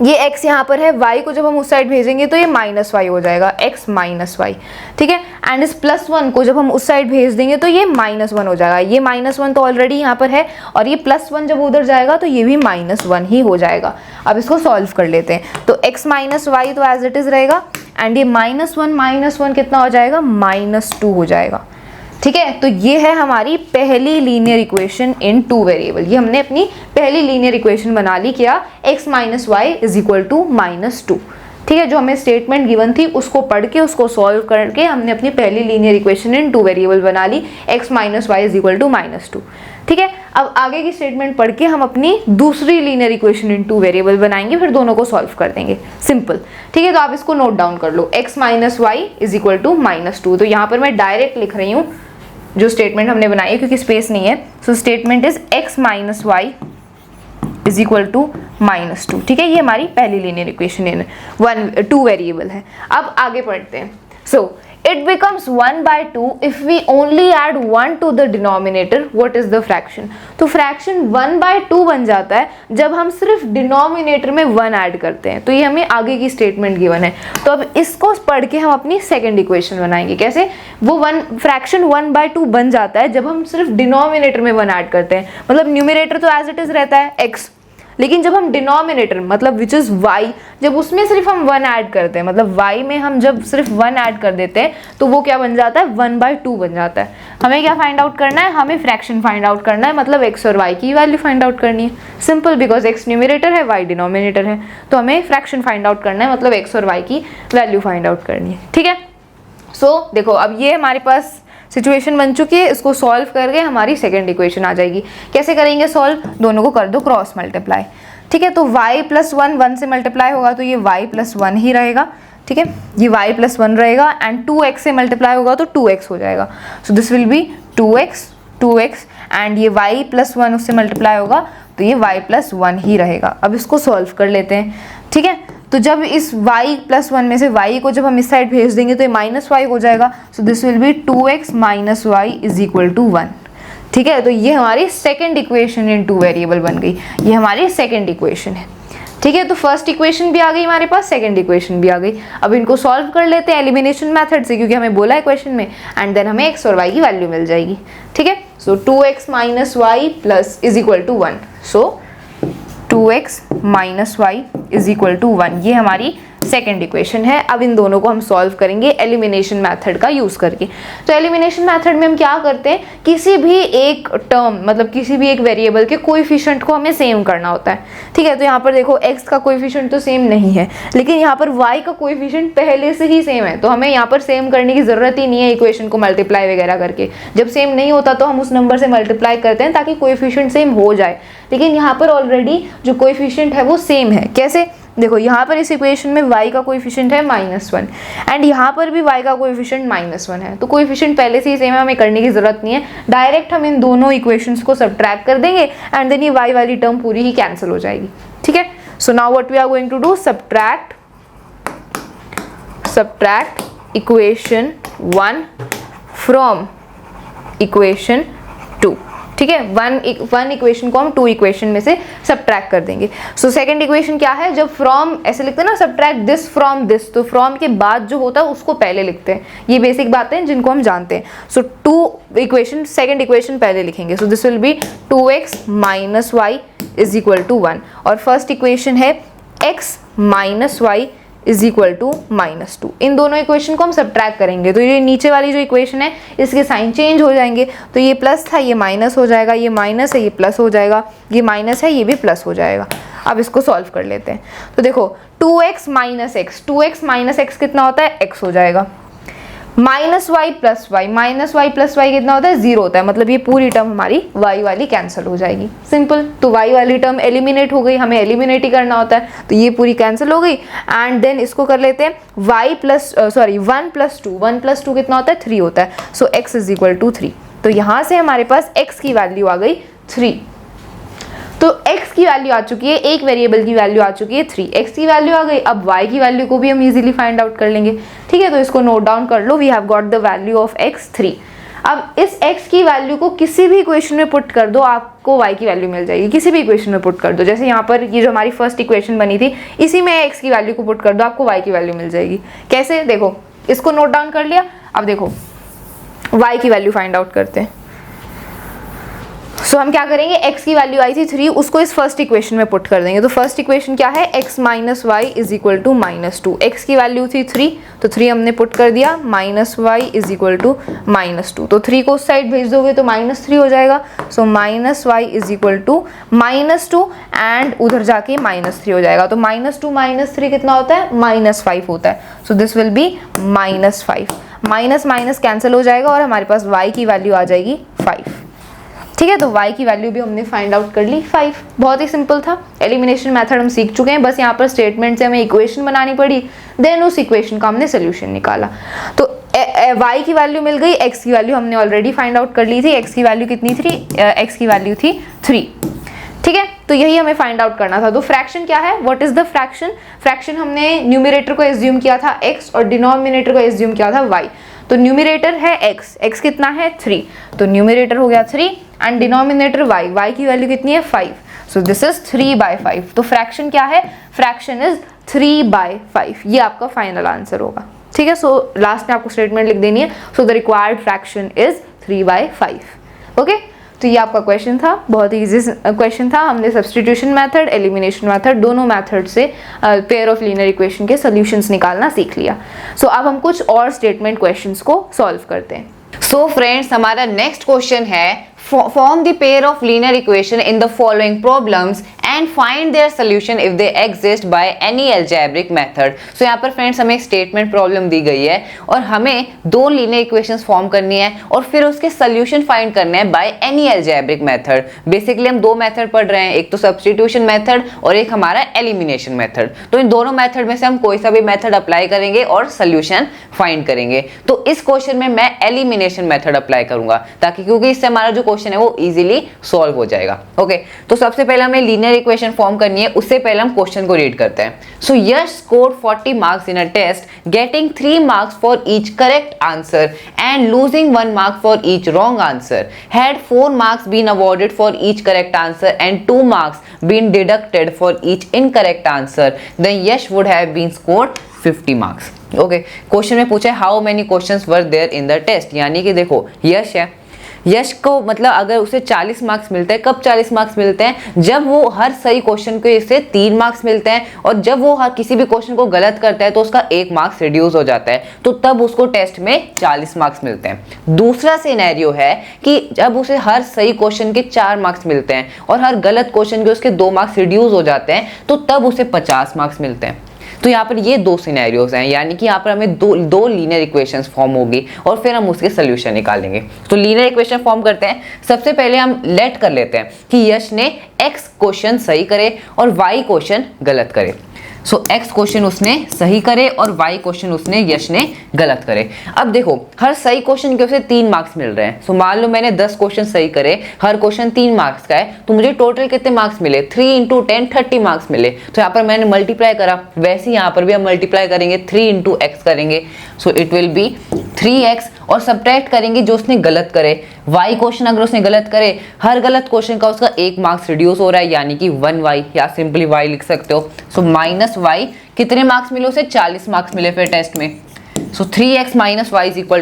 ये x यहाँ पर है, y को जब हम उस साइड भेजेंगे तो ये माइनस वाई हो जाएगा, x माइनस वाई, ठीक है। एंड इस प्लस 1 को जब हम उस साइड भेज देंगे तो ये माइनस 1 हो जाएगा, ये माइनस 1 तो ऑलरेडी यहाँ पर है और ये प्लस 1 जब उधर जाएगा तो ये भी माइनस 1 ही हो जाएगा। अब इसको सॉल्व कर लेते हैं, तो x माइनस वाई तो एज इट इज रहेगा एंड ये माइनस वन कितना हो जाएगा, -2 हो जाएगा, ठीक है। तो ये है हमारी पहली लीनियर इक्वेशन इन 2 वेरिएबल, ये हमने अपनी पहली लीनियर इक्वेशन बना ली, क्या, x minus Y is equal to -2, ठीक है। जो हमें स्टेटमेंट गिवन थी उसको पढ़ के उसको सॉल्व करके हमने अपनी पहली लीनियर इक्वेशन इन 2 वेरिएबल बना ली, x minus Y is equal to -2, ठीक है। अब आगे की स्टेटमेंट पढ़ के हम अपनी दूसरी लीनियर इक्वेशन इन 2 वेरिएबल बनाएंगे, फिर दोनों को सॉल्व कर देंगे, सिंपल, ठीक है। तो आप इसको नोट डाउन कर लो, x minus Y is equal to -2, तो यहाँ पर मैं डायरेक्ट लिख रही हूँ जो स्टेटमेंट हमने बनाई है क्योंकि स्पेस नहीं है, so statement is x minus Y is equal to -2, ठीक है। ये हमारी पहली लीनियर इक्वेशन इन 2 वेरिएबल है। अब आगे पढ़ते हैं, so it becomes 1/2 if we only add 1 to the denominator, what is the fraction. तो फ्रैक्शन 1/2 बन जाता है जब हम सिर्फ डिनोमिनेटर में 1 ऐड करते हैं, तो ये हमें आगे की स्टेटमेंट गिवन है। तो अब इसको पढ़ के हम अपनी सेकंड इक्वेशन बनाएंगे, कैसे, वो फ्रैक्शन 1/2 बन जाता है जब हम सिर्फ डिनोमिनेटर में 1 ऐड करते हैं, मतलब न्यूमरेटर तो एज इट इज रहता है x, लेकिन जब हम डिनोमिनेटर मतलब विच इज y, जब उसमें सिर्फ हम 1 ऐड करते हैं, मतलब y में हम जब सिर्फ 1 ऐड कर देते हैं तो वो क्या बन जाता है, 1/2 बन जाता है। हमें क्या फाइंड आउट करना है, हमें फ्रैक्शन फाइंड आउट करना है, मतलब x और y की वैल्यू फाइंड आउट करनी है, सिंपल, बिकॉज x न्यूमरेटर है y डिनोमिनेटर है, तो हमें फ्रैक्शन फाइंड आउट करना है, मतलब x और y की वैल्यू फाइंड आउट करनी है, ठीक है। सो देखो अब ये हमारे पास सिचुएशन बन चुकी है, इसको सॉल्व करके हमारी सेकंड इक्वेशन आ जाएगी। कैसे करेंगे सॉल्व, दोनों को कर दो क्रॉस मल्टीप्लाई, ठीक है। तो y प्लस 1 से मल्टीप्लाई होगा तो ये y प्लस 1 ही रहेगा, ठीक है, ये y प्लस 1 रहेगा एंड 2x से मल्टीप्लाई होगा तो 2x हो जाएगा, so this will be 2x and ये y प्लस 1 उससे मल्टीप्लाई होगा तो ये y प्लस 1 ही रहेगा। अब इसको सॉल्व कर लेते हैं, ठीक है। तो जब इस y प्लस 1 में से y को जब हम इस साइड भेज देंगे तो ये -y हो जाएगा, so this will be 2x minus y is equal to 1, ठीक है। तो ये हमारी सेकंड इक्वेशन इन 2 वेरिएबल बन गई, ये हमारी सेकंड इक्वेशन है, ठीक है। तो फर्स्ट इक्वेशन भी आ गई हमारे पास, सेकंड इक्वेशन भी आ गई। अब इनको सॉल्व कर लेते हैं एलिमिनेशन मेथड से, क्योंकि हमें बोला है क्वेश्चन में, एंड देन हमें x और y की वैल्यू मिल जाएगी, ठीक है। So 2x minus y plus is equal to 1, so 2x minus Y is equal to 1, ये हमारी सेकेंड इक्वेशन है। अब इन दोनों को हम सॉल्व करेंगे एलिमिनेशन मेथड का यूज करके। तो एलिमिनेशन मेथड में हम क्या करते हैं, किसी भी एक टर्म मतलब किसी भी एक वेरिएबल के कोएफिशिएंट को हमें सेम करना होता है, ठीक है। तो यहाँ पर देखो x का कोएफिशिएंट तो सेम नहीं है, लेकिन यहाँ पर y का कोएफिशिएंट पहले से ही सेम है, तो हमें यहाँ पर सेम करने की जरूरत ही नहीं है इक्वेशन को मल्टीप्लाई वगैरह करके। जब सेम नहीं होता तो हम उस नंबर से मल्टीप्लाई करते हैं ताकि कोएफिशिएंट सेम हो जाए, लेकिन यहाँ पर ऑलरेडी जो कोएफिशिएंट है वो सेम है। कैसे, देखो यहाँ पर इस इक्वेशन में y का कोएफिशिएंट है -1 एंड यहाँ पर भी y का कोएफिशिएंट -1 है, तो कोएफिशिएंट पहले से ही सेम है, हमें करने की जरूरत नहीं है। डायरेक्ट हम इन दोनों इक्वेशंस को सब्ट्रैक्ट कर देंगे एंड देन ये y वाली टर्म पूरी ही कैंसिल हो जाएगी, ठीक है। So now what we are going to do, subtract equation 1 from equation 2, ठीक है। वन इक्वेशन को हम 2 इक्वेशन में से सब्ट्रैक्ट कर देंगे। सो सेकंड इक्वेशन क्या है, जब फ्रॉम ऐसे लिखते हैं ना, सब्ट्रैक्ट दिस फ्रॉम दिस, तो फ्रॉम के बाद जो होता है उसको पहले लिखते हैं। ये बेसिक बातें हैं जिनको हम जानते हैं। सो 2 इक्वेशन, सेकंड इक्वेशन पहले लिखेंगे। So this will be 2x minus Y is equal to 1, और फर्स्ट इक्वेशन है x minus Y is equal to -2। इन दोनों इक्वेशन को हम सब्ट्रैक्ट करेंगे, तो ये नीचे वाली जो इक्वेशन है इसके साइन चेंज हो जाएंगे। तो ये प्लस था, ये माइनस हो जाएगा, ये माइनस है, ये प्लस हो जाएगा, ये माइनस है, ये भी प्लस हो जाएगा। अब इसको सॉल्व कर लेते हैं। तो देखो 2x माइनस एक्स कितना होता है, x हो जाएगा। -y प्लस वाई कितना होता है, 0 होता है, मतलब ये पूरी टर्म हमारी y वाली कैंसिल हो जाएगी। सिंपल, तो y वाली टर्म एलिमिनेट हो गई, हमें एलिमिनेट ही करना होता है, तो ये पूरी कैंसिल हो गई। एंड देन इसको कर लेते हैं 1 प्लस 2 कितना होता है, 3 होता है। सो x इज इक्वल टू 3। तो यहाँ से हमारे पास x की वैल्यू आ गई 3। तो x की वैल्यू आ चुकी है, एक वेरिएबल की वैल्यू आ चुकी है 3, x की वैल्यू आ गई। अब y की वैल्यू को भी हम इजीली फाइंड आउट कर लेंगे, ठीक है। तो इसको नोट डाउन कर लो, we have got the value of x 3। अब इस x की वैल्यू को किसी भी इक्वेशन में पुट कर दो, आपको y की वैल्यू मिल जाएगी। किसी भी इक्वेशन में पुट कर दो, जैसे यहाँ पर ये जो हमारी फर्स्ट इक्वेशन बनी थी, इसी में x की वैल्यू को पुट कर दो, आपको y की वैल्यू मिल जाएगी। कैसे, देखो इसको नोट डाउन कर लिया। अब देखो y की वैल्यू फाइंड आउट करते हैं। सो हम क्या करेंगे, x की वैल्यू आई थी 3, उसको इस फर्स्ट इक्वेशन में पुट कर देंगे। तो फर्स्ट इक्वेशन क्या है, x minus Y is equal to -2। x की वैल्यू थी 3, तो 3 हमने पुट कर दिया, -y इज इक्वल टू -2। तो 3 को उस साइड भेज दोगे तो -3 हो जाएगा। So -y is equal to -2 and उधर जाके -3 हो जाएगा। तो -2 -3 कितना होता है, -5 होता है। So this will B -5, minus cancel हो जाएगा और हमारे पास y की वैल्यू आ जाएगी 5, ठीक है। तो y की वैल्यू भी हमने फाइंड आउट कर ली 5। बहुत ही सिंपल था, एलिमिनेशन मेथड हम सीख चुके हैं, बस यहाँ पर स्टेटमेंट से हमें इक्वेशन बनानी पड़ी, देन उस इक्वेशन का हमने सोल्यूशन निकाला। तो y की वैल्यू मिल गई, x की वैल्यू हमने ऑलरेडी फाइंड आउट कर ली थी। x की वैल्यू कितनी थी, x की वैल्यू थी 3, ठीक है। तो यही हमें फाइंड आउट करना था। तो फ्रैक्शन क्या है, what is the fraction. Fraction हमने न्यूमरेटर को एज्यूम किया था x और डिनोमिनेटर को एज्यूम किया था y। तो न्यूमरेटर है x कितना है 3, तो न्यूमरेटर हो गया 3 एंड डिनोमिनेटर y की वैल्यू कितनी है 5। सो दिस इज 3/5। तो फ्रैक्शन क्या है, फ्रैक्शन इज 3/5। ये आपका फाइनल आंसर होगा, ठीक है। सो लास्ट में आपको स्टेटमेंट लिख देनी है। So the required fraction is 3/5, okay. तो ये आपका क्वेश्चन था, बहुत ही इजी क्वेश्चन था। हमने सब्स्टिट्यूशन मेथड, एलिमिनेशन मेथड, दोनों मेथड से पेयर ऑफ लीनियर इक्वेशन के सॉल्यूशंस निकालना सीख लिया। सो अब हम कुछ और स्टेटमेंट क्वेश्चंस को सॉल्व करते हैं। सो फ्रेंड्स, हमारा नेक्स्ट क्वेश्चन है, form the pair of linear equation in the following problems and find their solution if they exist by any algebraic method। so यहाँ पर फ्रेंड्स हमें एक स्टेटमेंट प्रॉब्लम दी गई है और हमें 2 लीनियर इक्वेशंस फॉर्म करनी है और फिर उसके सोल्यूशन फाइंड करने हैं by any algebraic method. Basically हम 2 मेथड पढ़ रहे हैं, एक तो सब्स्टिट्यूशन मेथड और एक हमारा एलिमिनेशन मेथड। तो इन दोनों मेथड में से हम कोई सा भी मेथड अप्लाई करेंगे और सोल्यूशन फाइंड करेंगे। तो इस क्वेश्चन में मैं एलिमिनेशन मेथड अप्लाई करूंगा, ताकि क्योंकि इससे हमारा जो क्वेश्चन है वो इजीली सॉल्व हो जाएगा, ओके। तो सबसे पहले हमें लीनियर इक्वेशन फॉर्म करनी है, उससे पहले हम क्वेश्चन को रीड करते हैं। So Yash scored 40 marks in a test, getting 3 marks for each correct answer and losing 1 mark for each wrong answer. Had 4 marks been awarded for each correct answer and 2 marks been deducted for each incorrect answer, then Yash would have been scored 50 marks, okay. Question में पूछा है how many questions were there in the test, यानी कि देखो यश है, यश को मतलब अगर उसे 40 मार्क्स मिलते हैं, कब 40 मार्क्स मिलते हैं, जब वो हर सही क्वेश्चन के से 3 मार्क्स मिलते हैं, और जब वो हर किसी भी क्वेश्चन को गलत करता है तो उसका 1 मार्क्स रिड्यूस हो जाता है, तो तब उसको टेस्ट में 40 मार्क्स मिलते हैं। दूसरा सिनेरियो है कि जब उसे हर सही क्वेश्चन के 4 मार्क्स मिलते हैं और हर गलत क्वेश्चन के उसके 2 मार्क्स रिड्यूस हो जाते हैं, तो तब उसे 50 मार्क्स मिलते हैं। तो यहाँ पर ये 2 सिनेरियोज हैं, यानी कि यहाँ पर हमें दो लीनियर इक्वेशंस फॉर्म होगी और फिर हम उसके सोल्यूशन निकालेंगे। तो लीनियर इक्वेशन फॉर्म करते हैं। सबसे पहले हम लेट कर लेते हैं कि यश ने x क्वेश्चन सही करे और y क्वेश्चन गलत करे। सो x क्वेश्चन उसने सही करे और y क्वेश्चन उसने यश ने गलत करे। अब देखो हर सही क्वेश्चन के उसे 3 मार्क्स मिल रहे हैं। सो मान लो मैंने 10 क्वेश्चन सही करे, हर क्वेश्चन 3 मार्क्स का है, तो मुझे टोटल कितने मार्क्स मिले, 3 × 10 30 मार्क्स मिले। तो यहाँ पर मैंने मल्टीप्लाई करा, वैसे यहाँ पर भी हम मल्टीप्लाई करेंगे, 3 × x करेंगे। So it will B 3x और सब्ट्रैक्ट करेंगे जो उसने गलत करे। y क्वेश्चन अगर उसने गलत करे, हर गलत क्वेश्चन का उसका 1 मार्क्स रिड्यूस हो रहा है, यानी कि 1y, या सिंपली y लिख सकते हो। सो -y कितने मार्क्स मिले उसे, 40 मार्क्स मिले फिर टेस्ट में। सो 3x - y =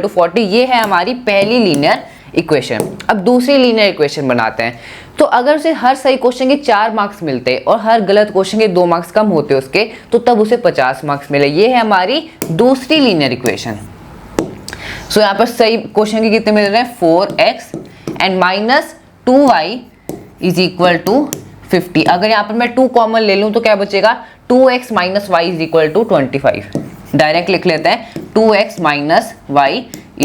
40। ये है हमारी पहली लीनियर इक्वेशन। अब दूसरी लीनियर इक्वेशन बनाते हैं। तो अगर उसे हर सही क्वेश्चन के 4 मार्क्स मिलते और हर गलत क्वेश्चन के 2 मार्क्स कम होते उसके, तो तब उसे 50 मार्क्स मिले। ये है हमारी दूसरी लीनियर इक्वेशन। सो यहाँ पर सही क्वेश्चन के कितने मिल रहे हैं, 4x एंड -2y = 50। अगर यहाँ पर मैं 2 कॉमन ले लूँ तो क्या बचेगा, 2x - y = 25। डायरेक्ट लिख लेते हैं, 2x - y =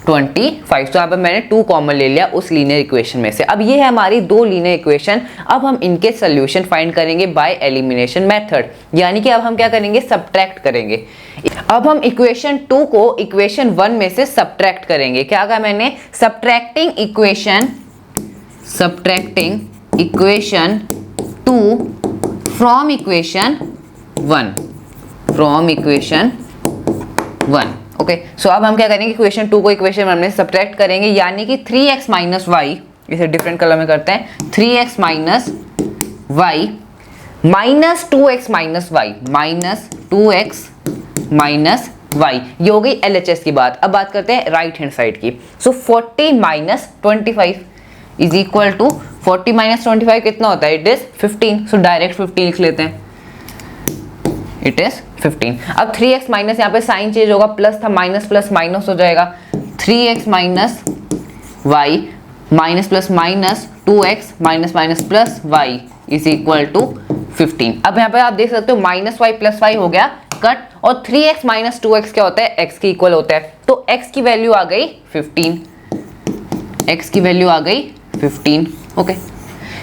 25। तो यहाँ पर मैंने 2 कॉमन ले लिया उस लीनियर इक्वेशन में से। अब ये है हमारी 2 लीनियर इक्वेशन। अब हम इनके सोल्यूशन फाइंड करेंगे बाय एलिमिनेशन मेथड, यानी कि अब हम क्या करेंगे, सब्ट्रैक्ट करेंगे। अब हम इक्वेशन 2 को इक्वेशन 1 में से सब्ट्रैक्ट करेंगे। क्या कहा मैंने, subtracting equation 2 from equation 1। Okay, so अब हम क्या करेंगे, इक्वेशन 2 को इक्वेशन 1 में सब्ट्रैक्ट करेंगे, यानी कि 3x - y, इसे डिफरेंट कलर में करते हैं, 3x - y -2x - y, ये हो गई LHS की बात। अब बात करते हैं राइट हैंड साइड की। सो 40 - 25 = 40 - 25 कितना होता है, इट इज 15। सो डायरेक्ट 15 लिख लेते हैं, इट इज 15। अब 3x माइनस, यहाँ पे साइन चेंज होगा, प्लस था माइनस प्लस माइनस हो जाएगा, 3x - y minus plus minus 2x minus minus plus y = 15। अब यहाँ पे आप देख सकते हो -y + y हो गया कट, और 3x - 2x क्या होता है, x के इक्वल होता है। तो x की वैल्यू आ गई 15, x की वैल्यू आ गई 15। ओके,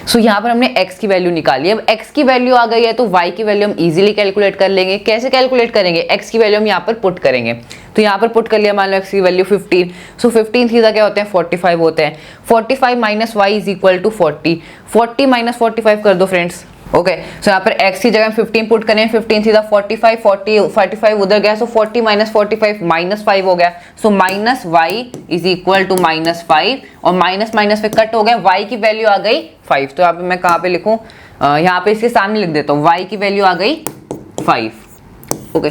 सो यहाँ पर हमने x की वैल्यू निकाली। अब x की वैल्यू आ गई है तो y की वैल्यू हम इजीली कैलकुलेट कर लेंगे। कैसे कैलकुलेट करेंगे, x की वैल्यू हम यहाँ पर पुट करेंगे। तो यहाँ पर पुट कर लिया, मान लो x की वैल्यू 15। सो 15 सीधा क्या होते हैं, 45 होते हैं। 45 - y = 40। 40 - 45 कर दो फ्रेंड्स। ओके, सो यहाँ पर x की जगह 15 पुट करें, 15 सीधा 45, 45 उधर गया, सो 40 - 45 -5 हो गया। सो -y = -5, और माइनस माइनस पे कट हो गया, y की वैल्यू आ गई 5। तो यहाँ पे मैं कहाँ पे लिखूँ, यहाँ पे इसके सामने लिख देता हूँ, y की वैल्यू आ गई 5। ओके,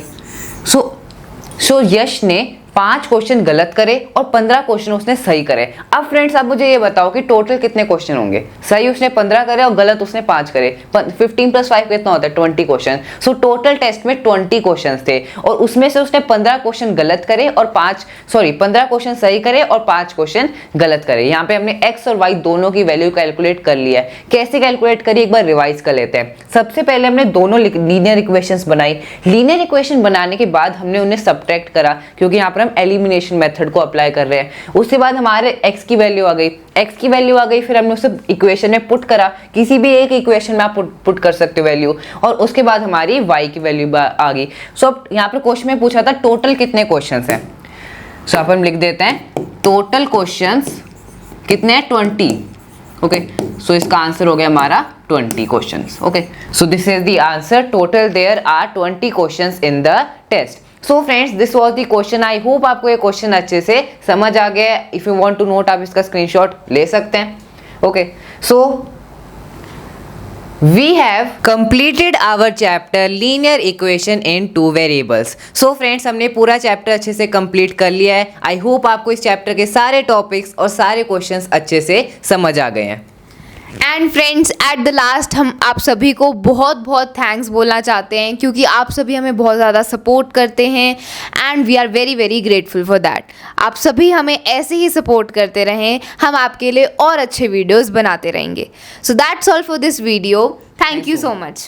सो यश ने 5 क्वेश्चन गलत करे और 15 क्वेश्चन उसने सही करे। अब फ्रेंड्स आप मुझे ये बताओ कि टोटल कितने क्वेश्चन होंगे। सही उसने 15 करे और गलत उसने 5 करे। 15 + 5 कितना होता है, 20 क्वेश्चन। सो टोटल टेस्ट में 20 क्वेश्चन थे और उसमें से उसने 15 क्वेश्चन गलत करे और 15 क्वेश्चन सही करे और 5 क्वेश्चन गलत करे। यहाँ पे हमने x और y दोनों की वैल्यू कैलकुलेट कर लिया है। कैसे कैलकुलेट करी, एक बार रिवाइज कर लेते हैं। सबसे पहले हमने दोनों लीनियर इक्वेशंस बनाई। लीनियर इक्वेशन बनाने के बाद हमने उन्हें सब्ट्रैक्ट करा, क्योंकि यहाँ पर एलिमिनेशन मेथड को अप्लाई कर रहे हैं। उसके बाद हमारे x की वैल्यू आ गई, फिर हमने उसे इक्वेशन में पुट करा। किसी भी एक इक्वेशन में आप पुट कर सकते हो वैल्यू, और उसके बाद हमारी y की वैल्यू आ गई। सो अब यहाँ पर क्वेश्चन में पूछा था टोटल कितने क्वेश्चंस हैं। सो आप हम लिख देते हैं टोटल क्वेश्चंस कितने हैं, 20। ओके, सो इसका आंसर हो गया हमारा 20 questions. Okay, so this is the answer. Total there are 20 questions in the test. So friends, this was the question. I hope आपको ये क्वेश्चन अच्छे से समझ आ गया। If you want to note, आप इसका स्क्रीनशॉट ले सकते हैं। Okay, so We have completed our chapter linear equation in two variables. So friends, हमने पूरा चैप्टर अच्छे से कंप्लीट कर लिया है. आई होप आपको इस चैप्टर के सारे टॉपिक्स और सारे क्वेश्चंस अच्छे से समझ आ गए हैं. And friends, at the last हम आप सभी को बहुत बहुत थैंक्स बोलना चाहते हैं, क्योंकि आप सभी हमें बहुत ज़्यादा सपोर्ट करते हैं and we are very very grateful for that. आप सभी हमें ऐसे ही सपोर्ट करते रहें, हम आपके लिए और अच्छे वीडियोस बनाते रहेंगे. So that's all for this video. Thank you so much.